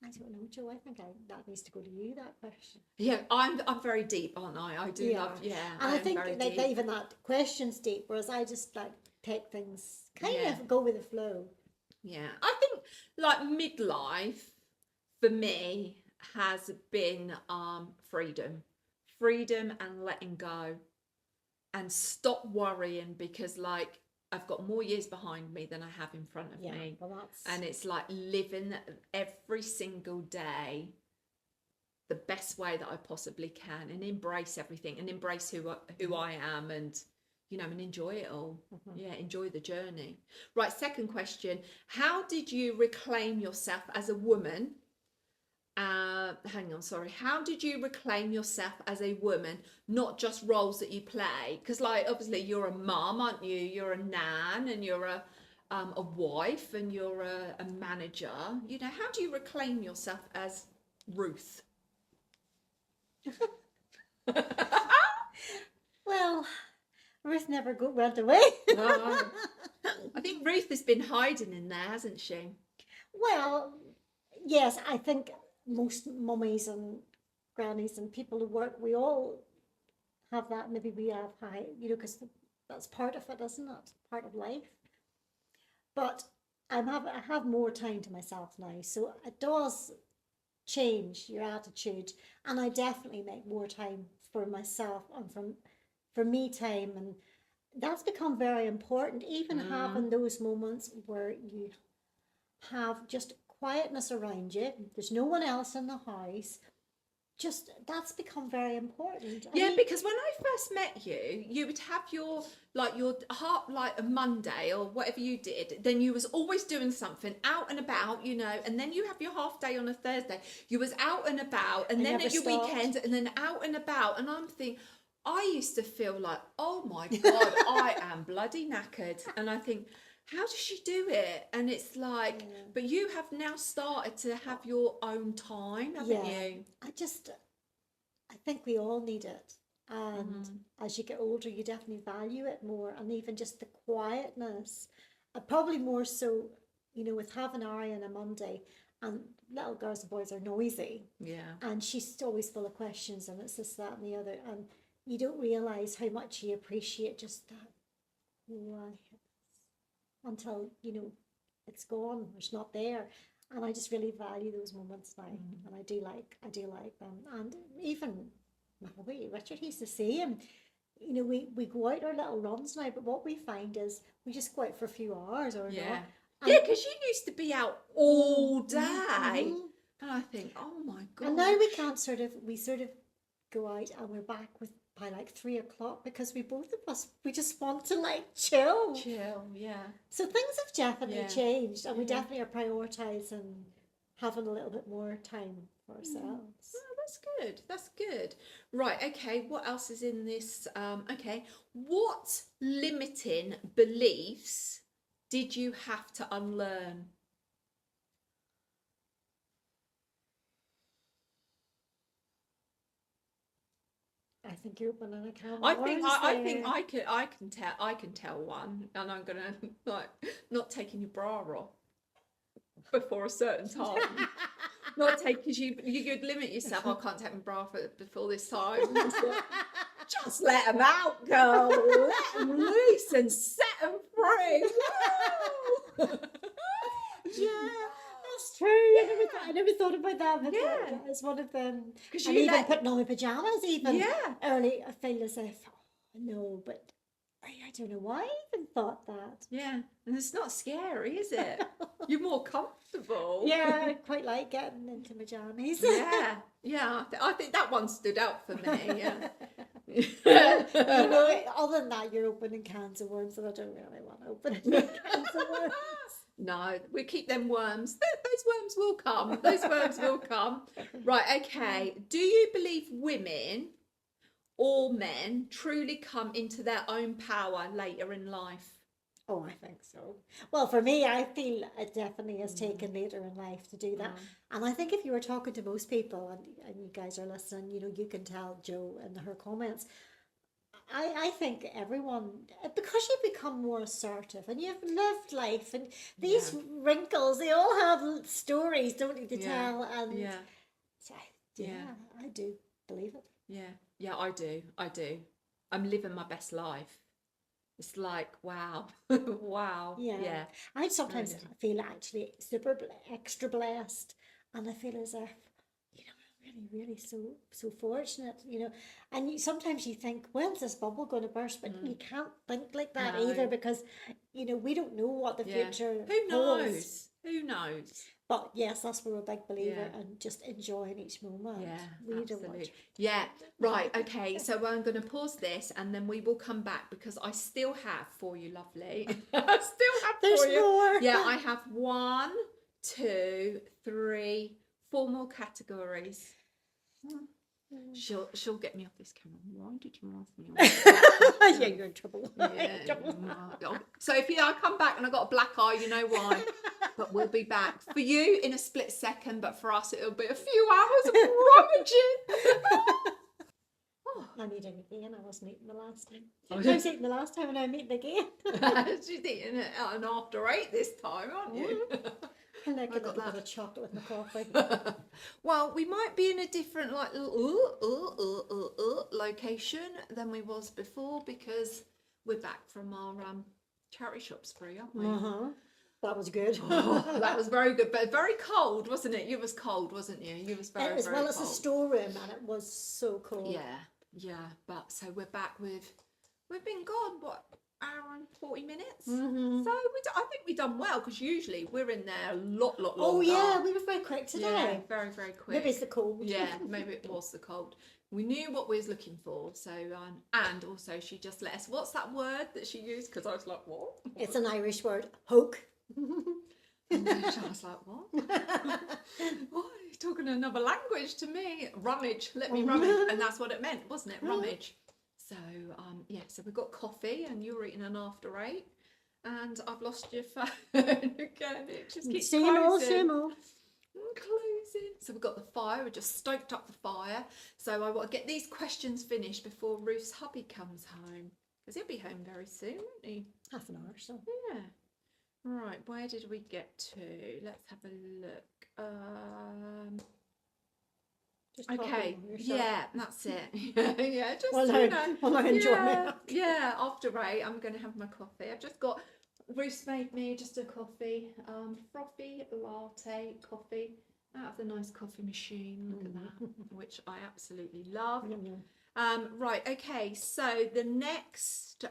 I don't know, Joe. I think that needs to go to you, that question. Yeah, I'm very deep, aren't I? I do love, And I I am think very like deep. even that question's deep, whereas I just like take things kind Yeah. of go with the flow. Yeah, I think like midlife for me has been freedom and letting go and stop worrying because like I've got more years behind me than I have in front of me. Well, that's And it's like living every single day the best way that I possibly can and embrace everything and embrace who I am and and enjoy it all. Yeah, enjoy the journey. Right, second question. How did you reclaim yourself as a woman? Hang on, sorry. How did you reclaim yourself as a woman, not just roles that you play? Because, like, obviously, you're a mum, aren't you? You're a nan, and you're a wife, and you're a manager. How do you reclaim yourself as Ruth? well, Ruth never went away. No. I think Ruth has been hiding in there, hasn't she? Well, yes, I think most mummies and grannies and people who work, we all have that. Maybe we have high, because that's part of it, isn't it? Part of life. But I have more time to myself now, so it does change your attitude, and I definitely make more time for myself and for me time, and that's become very important. Even having those moments where you have just quietness around you, there's no one else in the house. Just that's become very important. Yeah, because when I first met you, you would have your heart like a Monday or whatever you did. Then you was always doing something out and about, and then you have your half day on a Thursday. You was out and about, and then at your weekend, and then out and about. And I'm thinking, I used to feel like, oh my God, I am bloody knackered. And I think, how does she do it? And it's like, but you have now started to have your own time, haven't you? I think we all need it. And as you get older, you definitely value it more. And even just the quietness, probably more so, with having Ari on a Monday, and little girls and boys are noisy. Yeah. And she's always full of questions, and it's this, that, and the other. And you don't realize how much you appreciate just that quiet until it's gone, it's not there. And I just really value those moments now. And I do like them. And even my hubby Richard, he's the same. We go out our little runs now, but what we find is we just go out for a few hours or not. Yeah, because you used to be out all day. And I think, oh my God. And now we sort of go out and we're back by like 3 o'clock because both of us just want to like chill. Yeah. So things have definitely changed, and we definitely are prioritizing having a little bit more time for ourselves. Oh, that's good. Right, okay, what else is in this? Okay, what limiting beliefs did you have to unlearn? I think you're opening a can of I think worms I there. think I can tell one, and I'm gonna like not taking your bra off before a certain time. Not take because you could limit yourself. I can't take my bra off before this time. Just let them out, girl. Let them loose and set them free. Yeah, that's true. I never thought about that. But Yeah. it's one of them. Because And even putting on my pajamas, even Yeah. early, I feel as if, no, but I don't know why I even thought that. Yeah, and it's not scary, is it? You're more comfortable. Yeah, I quite like getting into my jammies. Yeah. I think that one stood out for me. Yeah. Other than that, you're opening cans of worms, and I don't really want to open any cans of worms. No, we keep them worms. Those worms will come. Those worms will come. Right, okay. Do you believe women or men truly come into their own power later in life? Oh, I think so. Well, for me, I feel it definitely has taken later in life to do that. And I think if you were talking to most people, and you guys are listening, you can tell Jo in her comments, I think everyone, because you become more assertive and you've lived life, and these wrinkles, they all have stories, don't they, to tell? And so, I do believe it. Yeah, I do. I'm living my best life. It's like, wow. Wow. Yeah. I sometimes feel actually extra blessed, and I feel as if, I'm really so fortunate, And sometimes you think, when's this bubble going to burst? But you can't think like that either, because we don't know what the future Who holds. knows? Who knows? But yes, that's where we're a big believer, and just enjoying each moment. Yeah, absolutely. Yeah, right. Okay, so I'm going to pause this, and then we will come back, because I still have for you, lovely. I still have There's for you. more. Yeah, I have 1, 2, 3, 4 more categories. She'll get me off this camera. Why did you ask me? Yeah, you're in trouble. So if I come back and I've got a black eye, you know why. But we'll be back for you in a split second. But for us, it'll be a few hours of rummaging. I'm eating again. I wasn't eating the last time. I was eating the last time, and I'm eating again. She's eating it at an after 8 this time, aren't you? And I got a bit of chocolate with my coffee. Well, we might be in a different location than we was before, because we're back from our charity shop spree, aren't we? That was good. That was very good, but very cold, wasn't it? You was cold, wasn't you? You was very, as very well cold. as a storeroom, and it was so cold. Yeah. But so we're back with. We've been gone hour and 40 minutes. So I think we've done well, because usually we're in there a lot longer. Oh yeah, we were very quick today. Yeah, very, very quick. Maybe it's the cold. Yeah, maybe it was the cold. We knew what we was looking for. So and also she just let us. What's that word that she used? Because I was like, what? It's an Irish word, hoke. And I was like, what? What? You're talking another language to me. Rummage. Let me rummage. And that's what it meant, wasn't it? Rummage. So so we've got coffee, and you were eating an after 8, and I've lost your phone again. It just keeps closing. Same old. Closing. So we've got the fire. We just stoked up the fire. So I want to get these questions finished before Ruth's hubby comes home, because he'll be home very soon, won't he? Half an hour or so. Yeah. Right. Where did we get to? Let's have a look. Okay, yeah, that's it. Yeah, just while I enjoy it. Yeah, after 8, I'm going to have my coffee. I've just got, Ruth made me just a coffee, frothy latte coffee out of the nice coffee machine. Look at that, which I absolutely love. Right, okay, so the next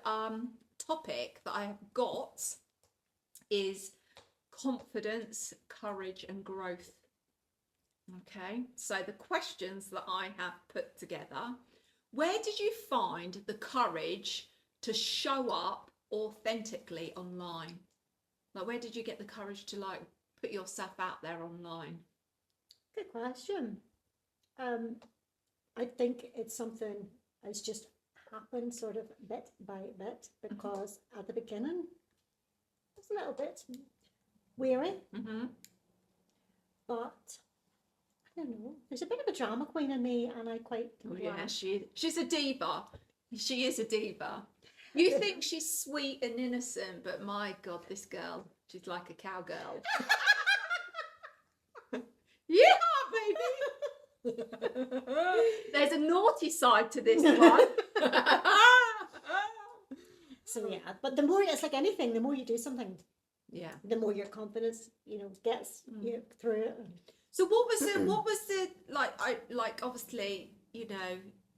topic that I have got is confidence, courage, and growth. Okay, so the questions that I have put together: where did you find the courage to show up authentically online? Like, where did you get the courage to put yourself out there online? Good question. I think it's something that's just happened sort of bit by bit, because at the beginning it was a little bit weary, but I don't know. There's a bit of a drama queen in me, and I quite. Oh yeah, she's a diva. She is a diva. You think she's sweet and innocent, but my God, this girl, she's like a cowgirl. Yeah, baby. There's a naughty side to this one. So yeah, but the more, it's like anything, the more you do something, the more your confidence, gets you through it. So what was the obviously,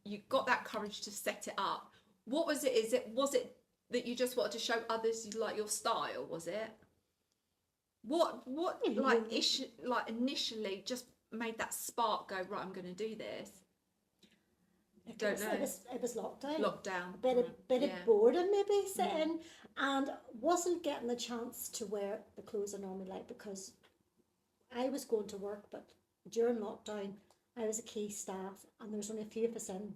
you got that courage to set it up. What was it? Was it that you just wanted to show others you like your style? Was it? What initially just made that spark go, right, I'm going to do this? Don't know. It was lockdown. Lockdown. A bit of boredom maybe sitting, and wasn't getting the chance to wear the clothes I normally like, because I was going to work, but during lockdown I was a key staff, and there was only a few of us in,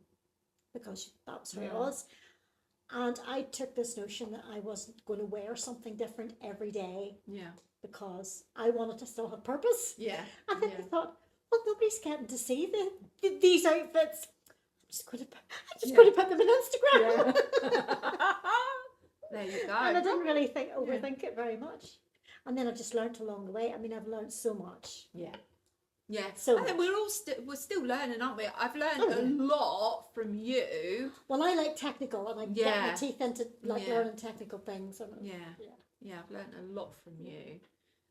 because that's how it was. And I took this notion that I wasn't going to wear something different every day. Yeah. Because I wanted to still have purpose. Yeah. And then I thought, well, nobody's getting to see these outfits. I'm just going to put them on Instagram. Yeah. There you go. And I didn't really overthink it very much. And then I've just learnt along the way. I mean, I've learnt so much. Yeah. Yeah. So I think we're still learning, aren't we? I've learned a lot from you. Well, I like technical, and I get my teeth into learning technical things. And I've learned a lot from you.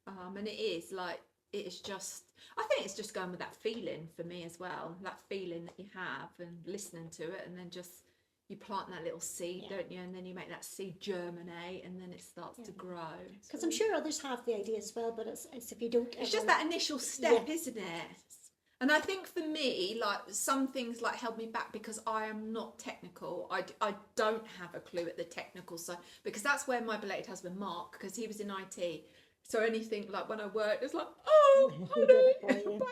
And it is like, it's just, I think it's just going with that feeling for me as well. That feeling that you have and listening to it, and then just, you plant that little seed, don't you? And then you make that seed germinate, and then it starts to grow. Because I'm sure others have the idea as well, but it's if you don't. It's just that initial step, isn't it? And I think for me, like, some things like held me back because I am not technical. I don't have a clue at the technical side, because that's where my belated husband Mark, because he was in IT. So anything like when I worked, it's like, oh, babe,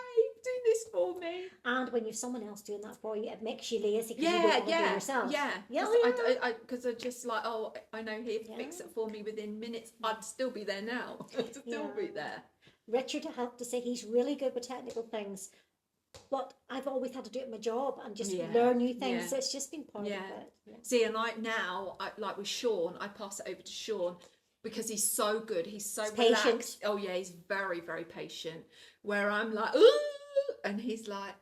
do this for me. And when you've someone else doing that for you, it makes you lazy because you don't want to do it yourself. Because I just like, oh, I know he'd fix it for me within minutes. I'd still be there now. I'd still be there. Richard, I have to say, he's really good with technical things. But I've always had to do it in my job and just learn new things. Yeah. So it's just been part of it. Yeah. See, and like now, like with Sean, I pass it over to Sean because he's so good. He's so relaxed. Patient. Oh yeah, he's very, very patient. Where I'm like, ooh, and he's like,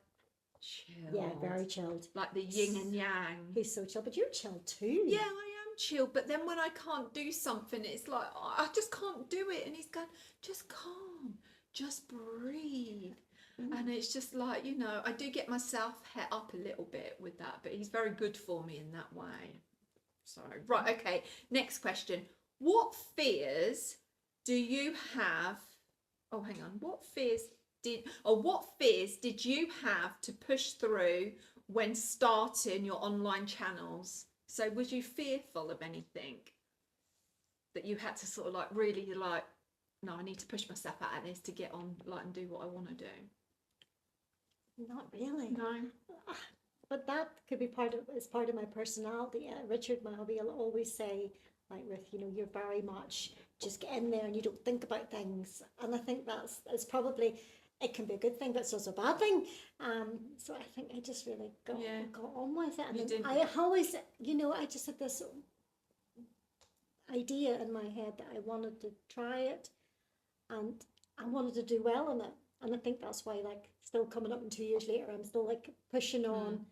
chill. Yeah, very chilled. Like the yin and yang. He's so chill, but you're chilled too. Yeah, I am chill. But then when I can't do something, it's like, I just can't do it. And he's going, just calm, just breathe. And it's just like, you know, I do get myself het up a little bit with that, but he's very good for me in that way. So, right, okay. Next question. What fears do you have? Oh, hang on. What fears did you have to push through when starting your online channels? So was you fearful of anything that you had to sort of like really like, no, I need to push myself out of this to get on like and do what I want to do? Not really. No. But that could be part of my personality. Richard, my hubby, will always say, like, Ruth, you know, you're very much just get in there and you don't think about things. And I think that's probably, it can be a good thing, but it's also a bad thing. So I think I just really got on with it. And I always, you know, I just had this idea in my head that I wanted to try it and I wanted to do well in it. And I think that's why, like, still coming up in 2 years later, I'm still like pushing on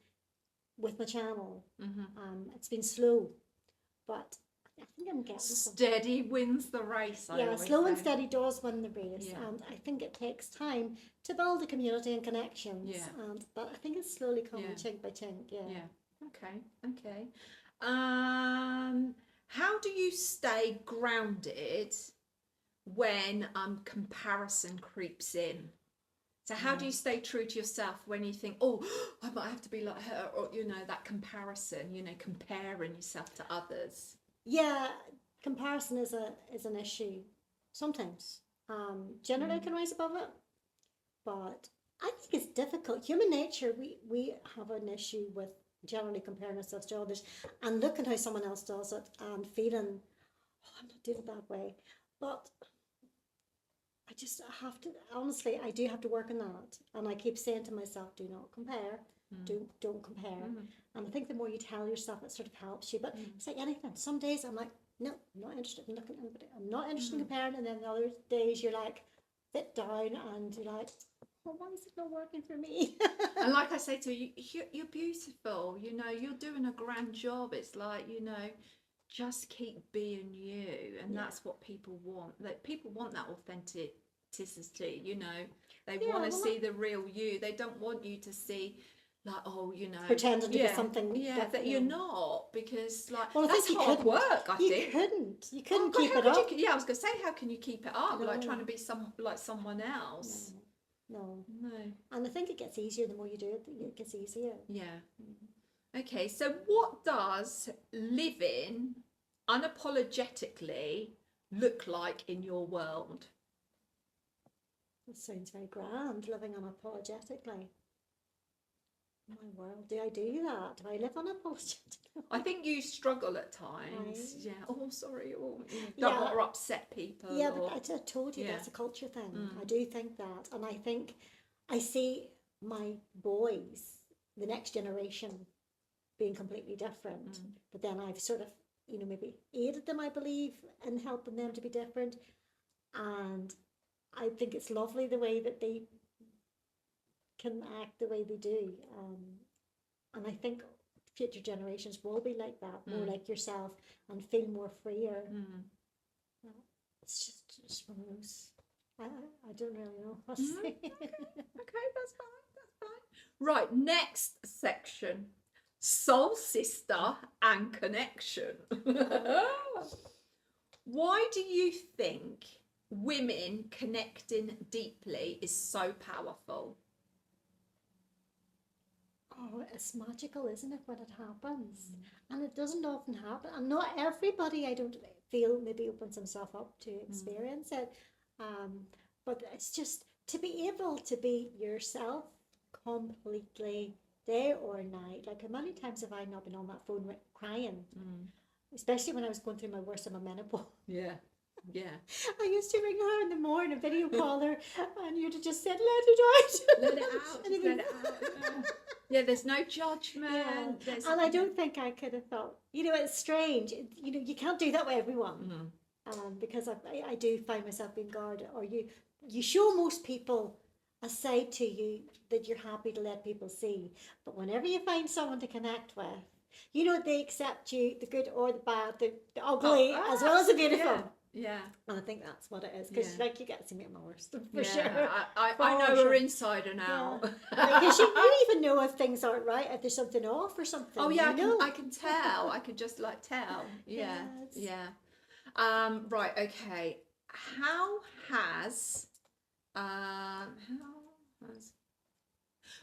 with my channel. It's been slow, but I think I'm getting steady wins the race. Slow and steady does win the race, and I think it takes time to build a community and connections. But I think it's slowly coming, chink by chink. Okay. How do you stay grounded when comparison creeps in? So how do you stay true to yourself when you think, oh, I might have to be like her, or, you know, that comparison, you know, comparing yourself to others? Yeah, comparison is an issue sometimes. Generally I can rise above it, but I think it's difficult. Human nature, we have an issue with generally comparing ourselves to others and looking how someone else does it and feeling, oh, I'm not doing it that way. But I just have to, honestly, I do have to work on that. And I keep saying to myself, do not compare. Don't compare. And I think the more you tell yourself, it sort of helps you. But it's like anything. Some days I'm like, no, I'm not interested in looking at anybody. I'm not interested in comparing. And then the other days you're like, sit down and you're like, well, why is it not working for me? And like I say to you, you're beautiful. You know, you're doing a grand job. It's like, you know, just keep being you. And that's what people want. Like, people want that authenticity, you know. They want to see the real you. They don't want you to see, like, oh, you know, pretending to be something that you're not, because like, well, that's hard work. I think you couldn't keep it up. I was gonna say, how can you keep it up? Like trying to be someone else. No. And I think it gets easier the more you do it. It gets easier. Okay, so what does living unapologetically look like in your world? That sounds very grand, living unapologetically. My world, do I do that? Do I live unapologetically? I think you struggle at times. Right. Yeah. Oh, sorry. Oh, don't want to upset people. Yeah, but I told you that's a culture thing. I do think that. And I think I see my boys, the next generation, being completely different. But then I've sort of, maybe aided them, I believe, in helping them to be different. And I think it's lovely the way that they can act the way they do. And I think future generations will be like that, more like yourself, and feel more freer. It's just one of those. I don't really know what to say. Okay, that's fine. That's fine. Right, next section: soul sister and connection. Why do you think women connecting deeply is so powerful? Oh, it's magical, isn't it, when it happens? And it doesn't often happen. And not everybody, I don't feel, maybe opens himself up to experience it. But it's just to be able to be yourself completely, day or night. Like, how many times have I not been on that phone crying? Especially when I was going through my worst of my menopause. Yeah. I used to ring her in the morning, video call her, and you'd have just said, let it out. Let it out. Just let it out. Yeah, there's no judgment. Yeah. And I don't think I could have thought, it's strange. You can't do that with everyone. Because I do find myself being guarded, or you show most people a side to you that you're happy to let people see. But whenever you find someone to connect with, they accept you, the good or the bad, the ugly, as well as the beautiful. Yeah. And I think that's what it is, because you get to see me at my worst, for sure. I know her insider now. Because you even know if things aren't right, if there's something off or something. Oh yeah, I can tell. I can just tell. Yeah. Yes. Yeah. Right. Okay. How has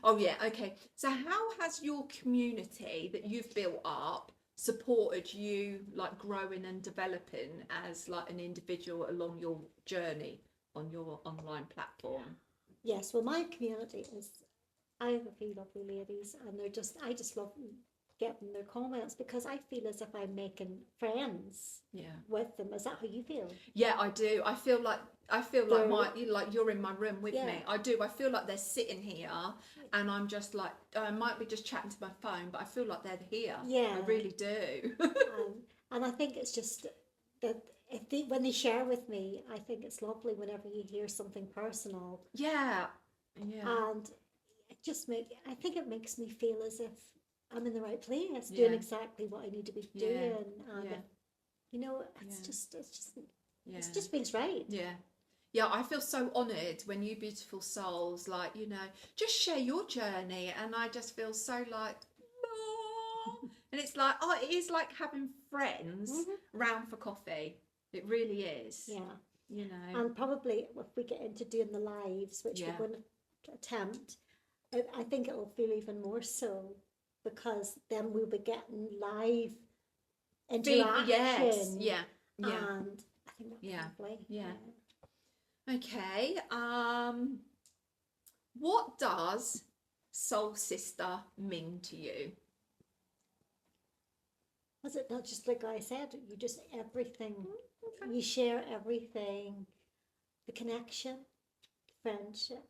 Oh yeah. Okay. So how has your community that you've built up supported you, growing and developing as an individual along your journey on your online platform? Yes, well, my community I have a few lovely ladies, and I just love getting their comments, because I feel as if I'm making friends with them. Is that how you feel? Yeah, I do. I feel like you're in my room with me. I do. I feel like they're sitting here, and I'm just I might be just chatting to my phone, but I feel like they're here. Yeah, I really do. And I think it's just that when they share with me, I think it's lovely whenever you hear something personal. Yeah. And I think it makes me feel as if I'm in the right place, doing exactly what I need to be doing, and it just feels right. Yeah, I feel so honoured when you beautiful souls just share your journey, and I just feel so and it's it is like having friends round for coffee. It really is. Yeah. And probably if we get into doing the lives, which we're going to attempt, I think it will feel even more so, because then we'll be getting live interaction. Yes. Yeah. And I think that's lovely. Yeah. Okay. What does soul sister mean to you? Was it not just like I said? You just everything. Okay. You share everything. The connection, the friendship,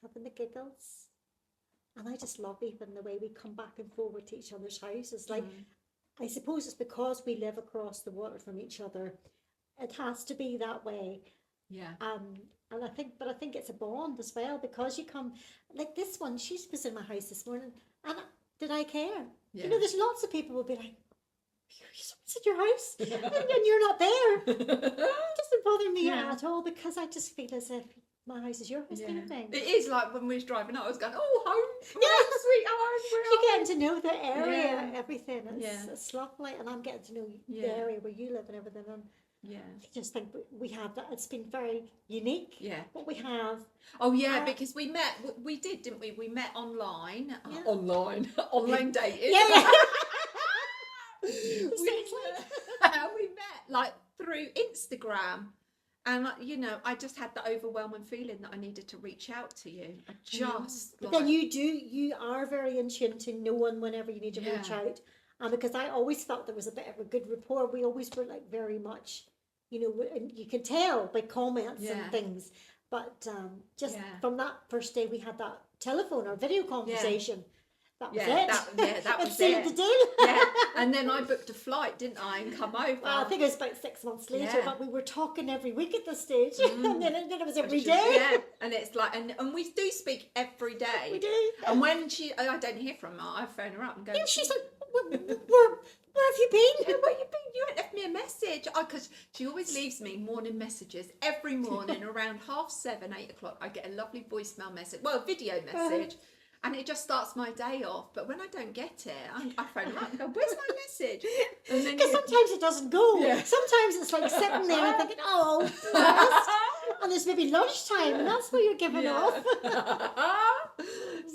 having the giggles. And I just love even the way we come back and forward to each other's houses. I suppose it's because we live across the water from each other. It has to be that way. Yeah. And I think it's a bond as well, because you come, like this one, she was in my house this morning, and did I care? Yeah. There's lots of people will be like, someone's at your house and you're not there. It doesn't bother me at all, because I just feel as if my house is your house, kind of thing. It is like when we was driving out, I was going, home, sweet home. You're getting to know the area, everything. It's lovely, and I'm getting to know the area where you live and everything. And I just think we have that. It's been very unique. Yeah. What we have. Oh yeah, because we did, didn't we? We met online. Online dating. Yeah. we met through Instagram, and I just had the overwhelming feeling that I needed to reach out to you. But then you are very in tune to no one whenever you need to reach out. And because I always felt there was a bit of a good rapport, we always were very much, and you can tell by comments and things. But from that first day we had that telephone or video conversation, that was Yeah, it. that It was sealed it. the deal. Yeah, and then I booked a flight, didn't I, and come over. Well, I think it was about 6 months later, Yeah. but we were talking every week at this stage, and then it was every Which is- day. Yeah, and it's like, and we do speak every day. We do. And when I don't hear from her, I phone her up and go, Yeah, she's like, where have you been? yeah, where you been? You ain't left me a message. Because she always leaves me morning messages every morning around 7:30, 8 o'clock. I get a lovely voicemail message, well, a video message, and it just starts my day off. But when I don't get it, I phone her up and go, where's my message? And then Because sometimes it doesn't go. Yeah. Sometimes it's like sitting there and thinking, oh, blessed. And there's maybe lunchtime, and that's where you're giving off.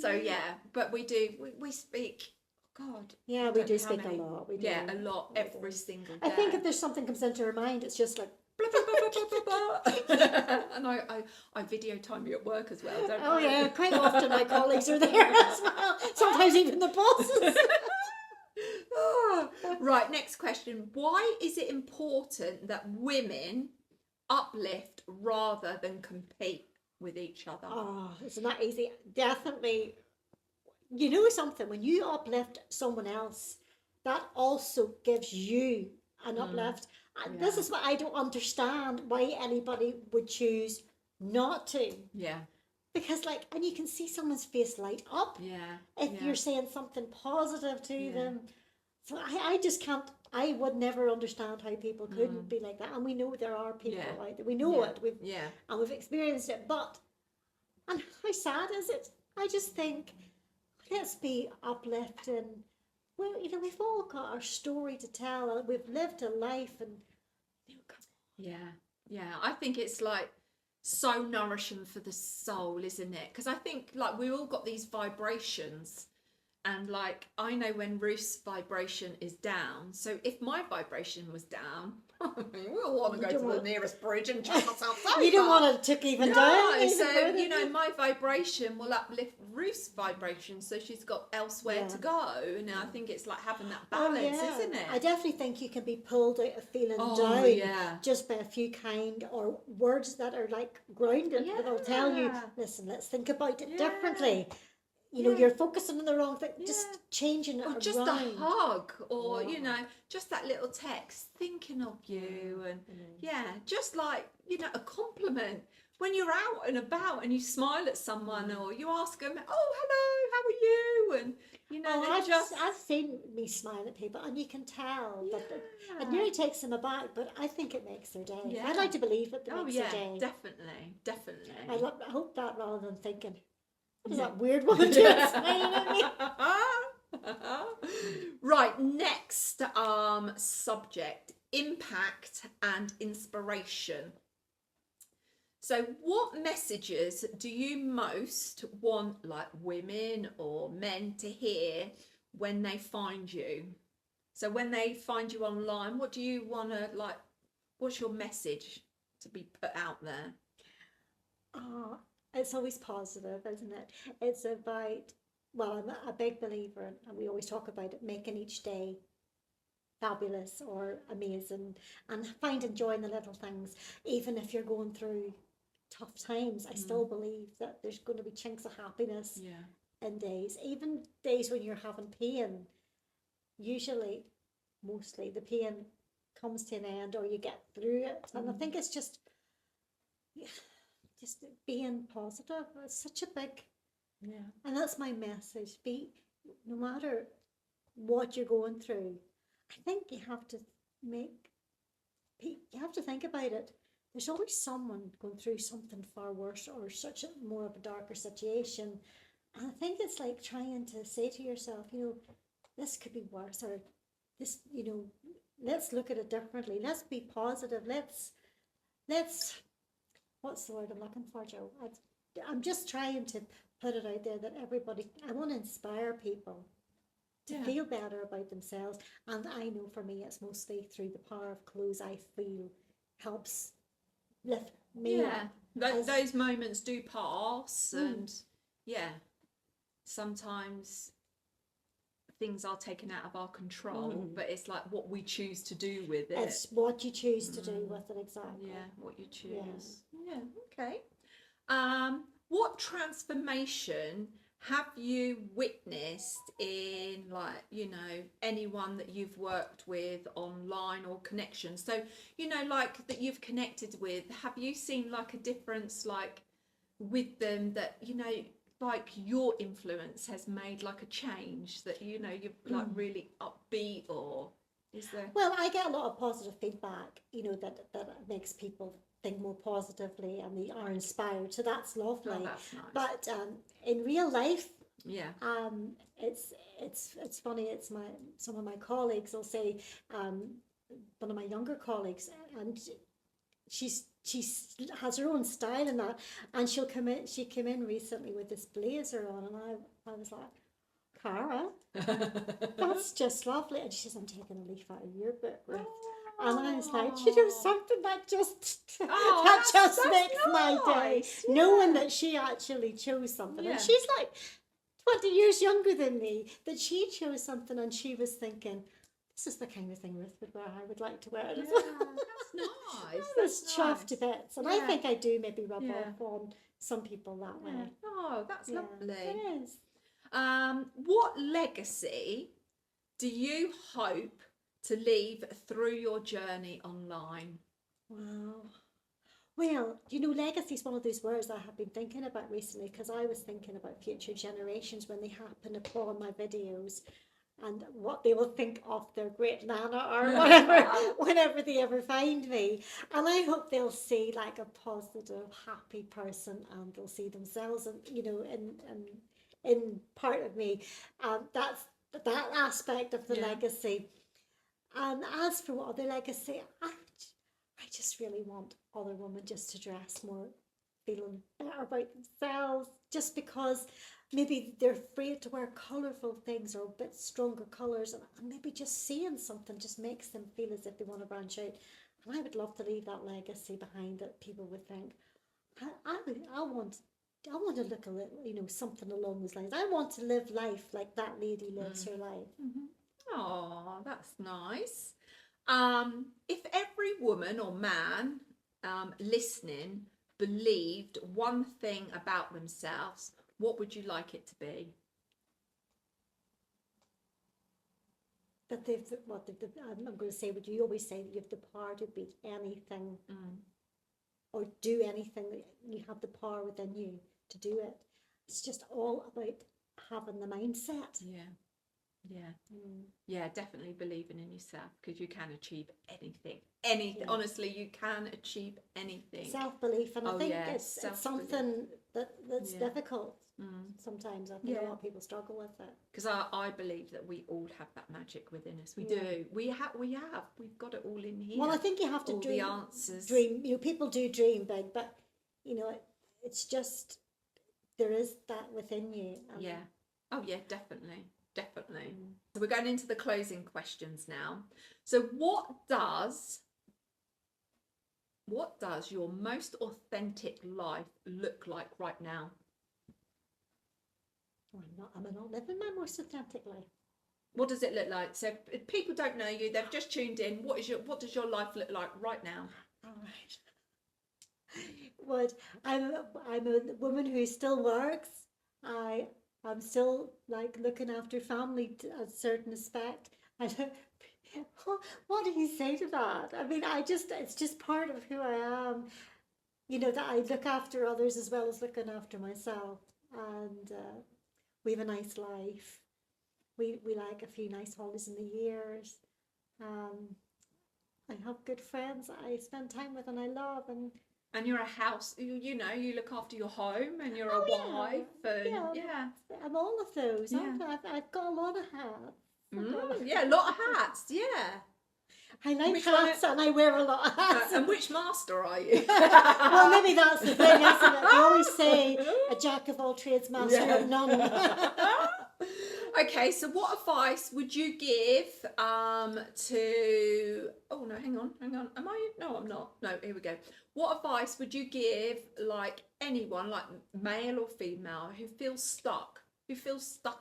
So yeah, but we speak. God. Yeah, I we don't do know how speak many. a lot. We do. Yeah, a lot every single day. I think if there's something comes into her mind, it's just like, Blah, blah, blah, blah, blah, blah, blah. And I video time you at work as well, don't oh I? yeah, quite often my colleagues are there as well. Sometimes even the bosses. Oh. Right, next question. Why is it important that women uplift rather than compete with each other? Oh, isn't that easy? Definitely. You know something, when you uplift someone else, that also gives you an uplift. And this Yeah. is what I don't understand, why anybody would choose not to. Yeah, Because and you can see someone's face light up yeah. if yeah. you're saying something positive to Yeah. them. So I just can't, I would never understand how people couldn't be like that. And we know there are people Yeah. out there. We know Yeah. it. Yeah. And we've experienced it. But, and how sad is it? I just think, let's be uplifting. Well, we've all got our story to tell. And we've lived a life, and come Yeah, yeah. I think it's like so nourishing for the soul, isn't it? Because I think we all got these vibrations, and I know when Ruth's vibration is down. So if my vibration was down, we all want to go to the nearest bridge and chuck ourselves over. You don't want to took even No, down. even so further. my vibration will uplift Ruth's vibration, so she's got elsewhere to go. And I think it's like having that balance, isn't it? I definitely think you can be pulled out of feeling down yeah. just by a few kind or words that are grounded that'll tell you, listen, let's think about it differently. You're focusing on the wrong thing, just changing it or around. just a hug, or just that little text, thinking of you, and just a compliment when you're out and about and you smile at someone, or you ask them, oh, hello, how are you, and I've seen me smile at people, and you can tell that it nearly takes them aback, but I think it makes their day. Yeah. I'd like to believe it makes their day. Definitely. I hope that, rather than thinking, what is that weird woman doing smiling at me? Right, next subject, impact and inspiration. So what messages do you most want women or men to hear when they find you? So when they find you online, what do you want to what's your message to be put out there? Oh, it's always positive, isn't it? It's about, I'm a big believer, and we always talk about it, making each day fabulous or amazing, and finding joy in the little things. Even if you're going through tough times, I still believe that there's going to be chinks of happiness in days. Even days when you're having pain, mostly the pain comes to an end, or you get through it. And I think it's just being positive. It's such a big, and that's my message. No matter what you're going through, I think you have to think about it. There's always someone going through something far worse, or such more of a darker situation. And I think it's like trying to say to yourself, this could be worse, or this, let's look at it differently. Let's be positive. Let's, what's the word I'm looking for, Joe? I'm just trying to put it out there that I want to inspire people to feel better about themselves. And I know for me, it's mostly through the power of clothes. I feel helps lift me up. Those moments do pass, and sometimes things are taken out of our control, but it's like what we choose to do with it. It's what you choose to do with it, exactly. Yeah, what you choose. Yeah, okay. What transformation have you witnessed in, like, you know, anyone that you've worked with online or connections? So, you know, like that you've connected with, have you seen like a difference, like with them, that, you know, like your influence has made like a change, that, you know, you're like really upbeat, or is there? Well, I get a lot of positive feedback, that makes people think more positively and they are inspired. So that's lovely. Oh, that's nice. But in real life, Yeah. it's funny. It's some of my colleagues will say, one of my younger colleagues, and she's has her own style in that, and she'll come in. She came in recently with this blazer on, and I was like, Cara, that's just lovely. And she says, I'm taking a leaf out of your book, Ruth. And I was like, something that just that's makes my day. nice. Yeah. Knowing that she actually chose something. Yeah. And she's like 20 years younger than me, that she chose something and she was thinking, this is the kind of thing Ruth would wear. I would like to wear it as well. That's nice. I was chuffed to bits. And I Yeah. think I do maybe rub Yeah. off on some people that Yeah. way. Oh, that's Yeah, lovely. it is. What legacy do you hope to leave through your journey online? Wow. Well, legacy is one of those words I have been thinking about recently, because I was thinking about future generations when they happen upon my videos and what they will think of their great nana or whatever, whenever they ever find me. And I hope they'll see like a positive, happy person, and they'll see themselves, and in part of me. That's that aspect of the Yeah. legacy. And as for what other legacy, I just really want other women just to dress more, feeling better about themselves, just because maybe they're afraid to wear colourful things or a bit stronger colours, and maybe just seeing something just makes them feel as if they want to branch out. And I would love to leave that legacy behind, that people would think, I want to look a little, something along those lines. I want to live life like that lady lives her life. Oh, that's nice. If every woman or man listening believed one thing about themselves, what would you like it to be? That I'm going to say, would you always say that you have the power to beat anything or do anything, that you have the power within you to do it. It's just all about having the mindset. Yeah, definitely believing in yourself, because you can achieve anything. Yeah. Honestly, you can achieve anything. Self-belief, and I think yeah, it's self-belief. something that's Yeah. difficult sometimes. I think a Yeah. lot of people struggle with it. Because I believe that we all have that magic within us. We do. We've got it all in here. Well, I think you have to all dream. the answers. Dream. People do dream big, but it's just there is that within you. Yeah. Oh yeah, definitely. So we're going into the closing questions now. So what does your most authentic life look like right now? I'm not living my most authentic life. What does it look like? So if people don't know you, they've just tuned in. What does your life look like right now? All right. What I'm a woman who still works. I'm still like looking after family to a certain aspect. I don't. What do you say to that? I mean, it's just part of who I am. That I look after others as well as looking after myself, and we have a nice life. We like a few nice holidays in the years. I have good friends that I spend time with and I love, and you're a house. You look after your home, and you're a wife. And yeah, I'm all of those. Yeah. I've got a lot of hats. Yeah, a lot of hats. Yeah. I like Which hats and I wear a lot of hats. And which master are you? Well, maybe that's the thing, isn't it? They always say a jack of all trades, master of none. Okay, so what advice would you give to... Oh, no, hang on. Am I... No, I'm not. No, here we go. What advice would you give, like, anyone, like male or female, who feels stuck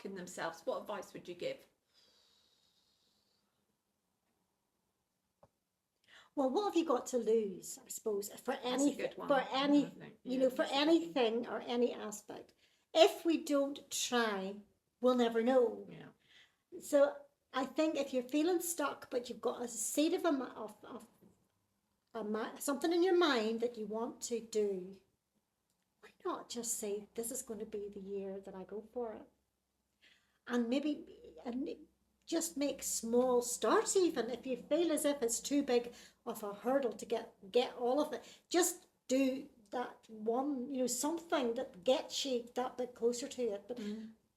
in themselves? What advice would you give? Well, what have you got to lose, I suppose, for That's a anything, good one. for any, I think. Yeah, for that's a good one. anything or any aspect? if we don't try, we'll never know. Yeah. So I think if you're feeling stuck, but you've got a seed of something in your mind that you want to do, why not just say, this is going to be the year that I go for it? And maybe and just make small starts. Even if you feel as if it's too big of a hurdle to get all of it, just do that one, something that gets you that bit closer to it. But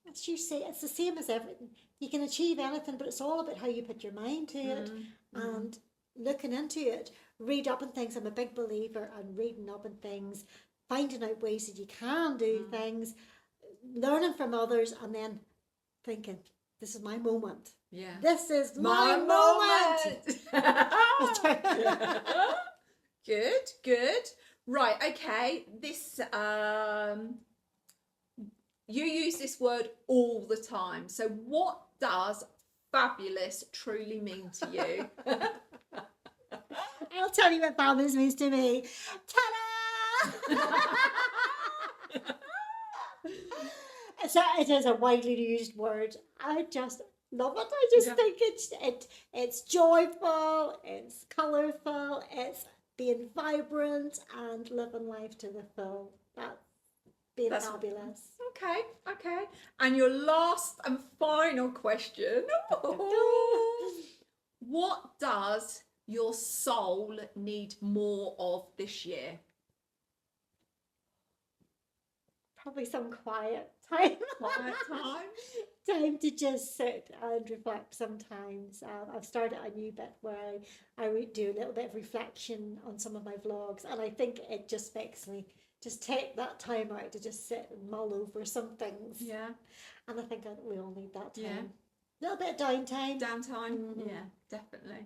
as you say, it's the same as everything. You can achieve anything, but it's all about how you put your mind to it and looking into it. Read up on things. I'm a big believer in reading up on things, finding out ways that you can do things, learning from others, and then thinking, this is my moment. Yeah. This is my moment. Good, good. Right, okay. This you use this word all the time. So what does fabulous truly mean to you? I'll tell you what fabulous means to me. Ta-da! So it is a widely used word. I just love it. I just think it's joyful, it's colourful, it's being vibrant and living life to the full. That's fabulous. Okay. And your last and final question. What does your soul need more of this year? Probably some quiet time. Quiet time? Time to just sit and reflect sometimes. I've started a new bit where I do a little bit of reflection on some of my vlogs, and I think it just makes me just take that time out to just sit and mull over some things. Yeah. And I think that we all need that time. Yeah. A little bit of downtime. Yeah, definitely.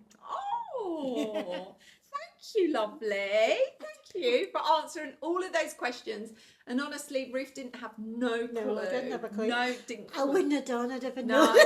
Oh, thank you, lovely. Thank you for answering all of those questions. And honestly, Ruth didn't have no clue. No, I didn't have a clue. No, didn't. I wouldn't have done it if I No. known.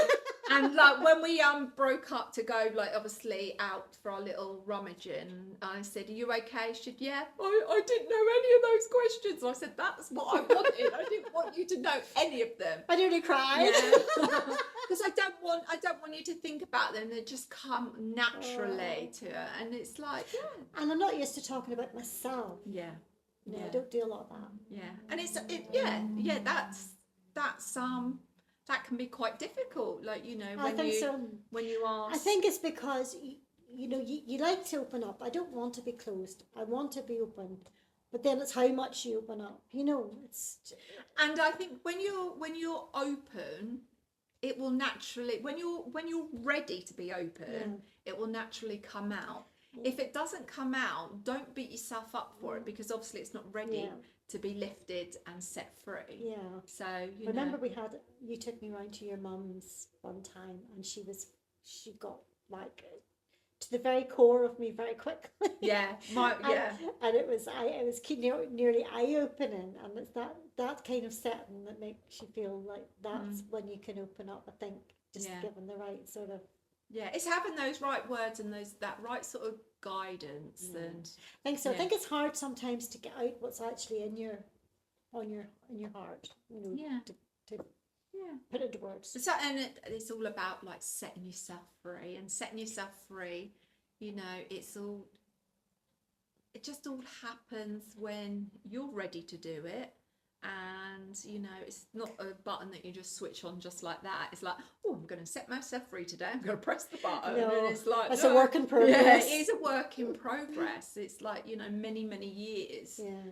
And like when we broke up to go, like obviously out for our little rummaging, I said, "Are you okay?" She said, "Yeah." I didn't know any of those questions. I said, "That's what I wanted. I didn't want you to know any of them." I nearly cried. Because I don't want you to think about them. They just come naturally to her, and it's like, yeah. And I'm not used to talking about myself. Yeah. No, I don't do a lot of that. Yeah, and that's that can be quite difficult. Like when you ask. I think it's because you like to open up. I don't want to be closed. I want to be open, but then it's how much you open up. It's. And I think when you're open, it will naturally when you're ready to be open, it will naturally come out. If it doesn't come out, don't beat yourself up for it, because obviously it's not ready to be lifted and set free. Yeah. So remember you took me round to your mum's one time, and she got like to the very core of me very quickly. Yeah. And it was nearly eye opening, and it's that kind of setting that makes you feel like that's when you can open up. I think just given the right sort of. Yeah, it's having those right words and that right sort of guidance. And I think so. I think it's hard sometimes to get out what's actually in your heart. To put it into words. So, and it's all about like setting yourself free, and setting yourself free. It just all happens when you're ready to do it. And it's not a button that you just switch on just like that. It's like, oh, I'm going to set myself free today. I'm going to press the button. No, and it's like it's a work in progress. Yeah, it is a work in progress. It's like many years. Yeah.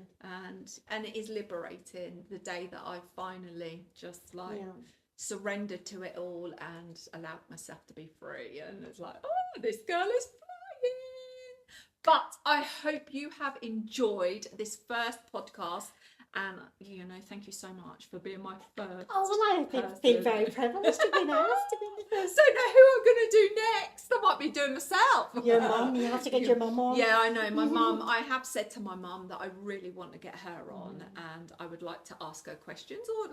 And it is liberating the day that I finally just surrendered to it all and allowed myself to be free. And it's like, oh, this girl is flying. But I hope you have enjoyed this first podcast. And thank you so much for being my first. Oh, well, I feel very privileged to be asked to be the first. Don't know who I'm going to do next. I might be doing myself. Your mum, you have to get your mum on. Yeah, I know. My mum, I have said to my mum that I really want to get her on, and I would like to ask her questions, or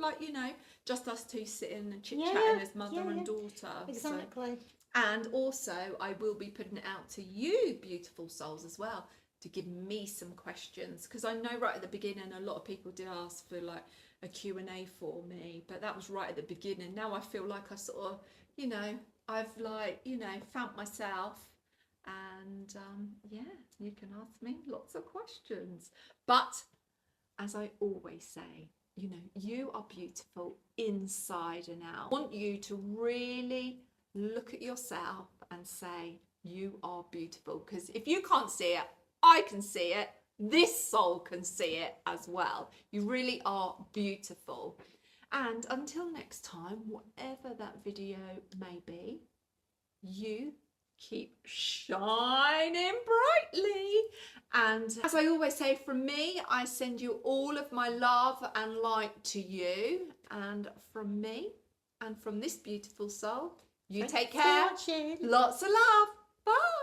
just us two sitting and chit-chatting as mother and daughter. Exactly. And also, I will be putting it out to you, beautiful souls, as well. to give me some questions, because I know right at the beginning a lot of people did ask for like a Q&A for me, but that was right at the beginning. Now I feel like I sort of, you know, I've like, you know, found myself, and yeah, you can ask me lots of questions. But as I always say, you know, you are beautiful inside and out. I want you to really look at yourself and say, you are beautiful, because if you can't see it, I can see it. This soul can see it as well. You really are beautiful. And until next time, whatever that video may be, you keep shining brightly. And as I always say, from me, I send you all of my love and light to you. And from me and from this beautiful soul, you take care. Watching. Lots of love. Bye.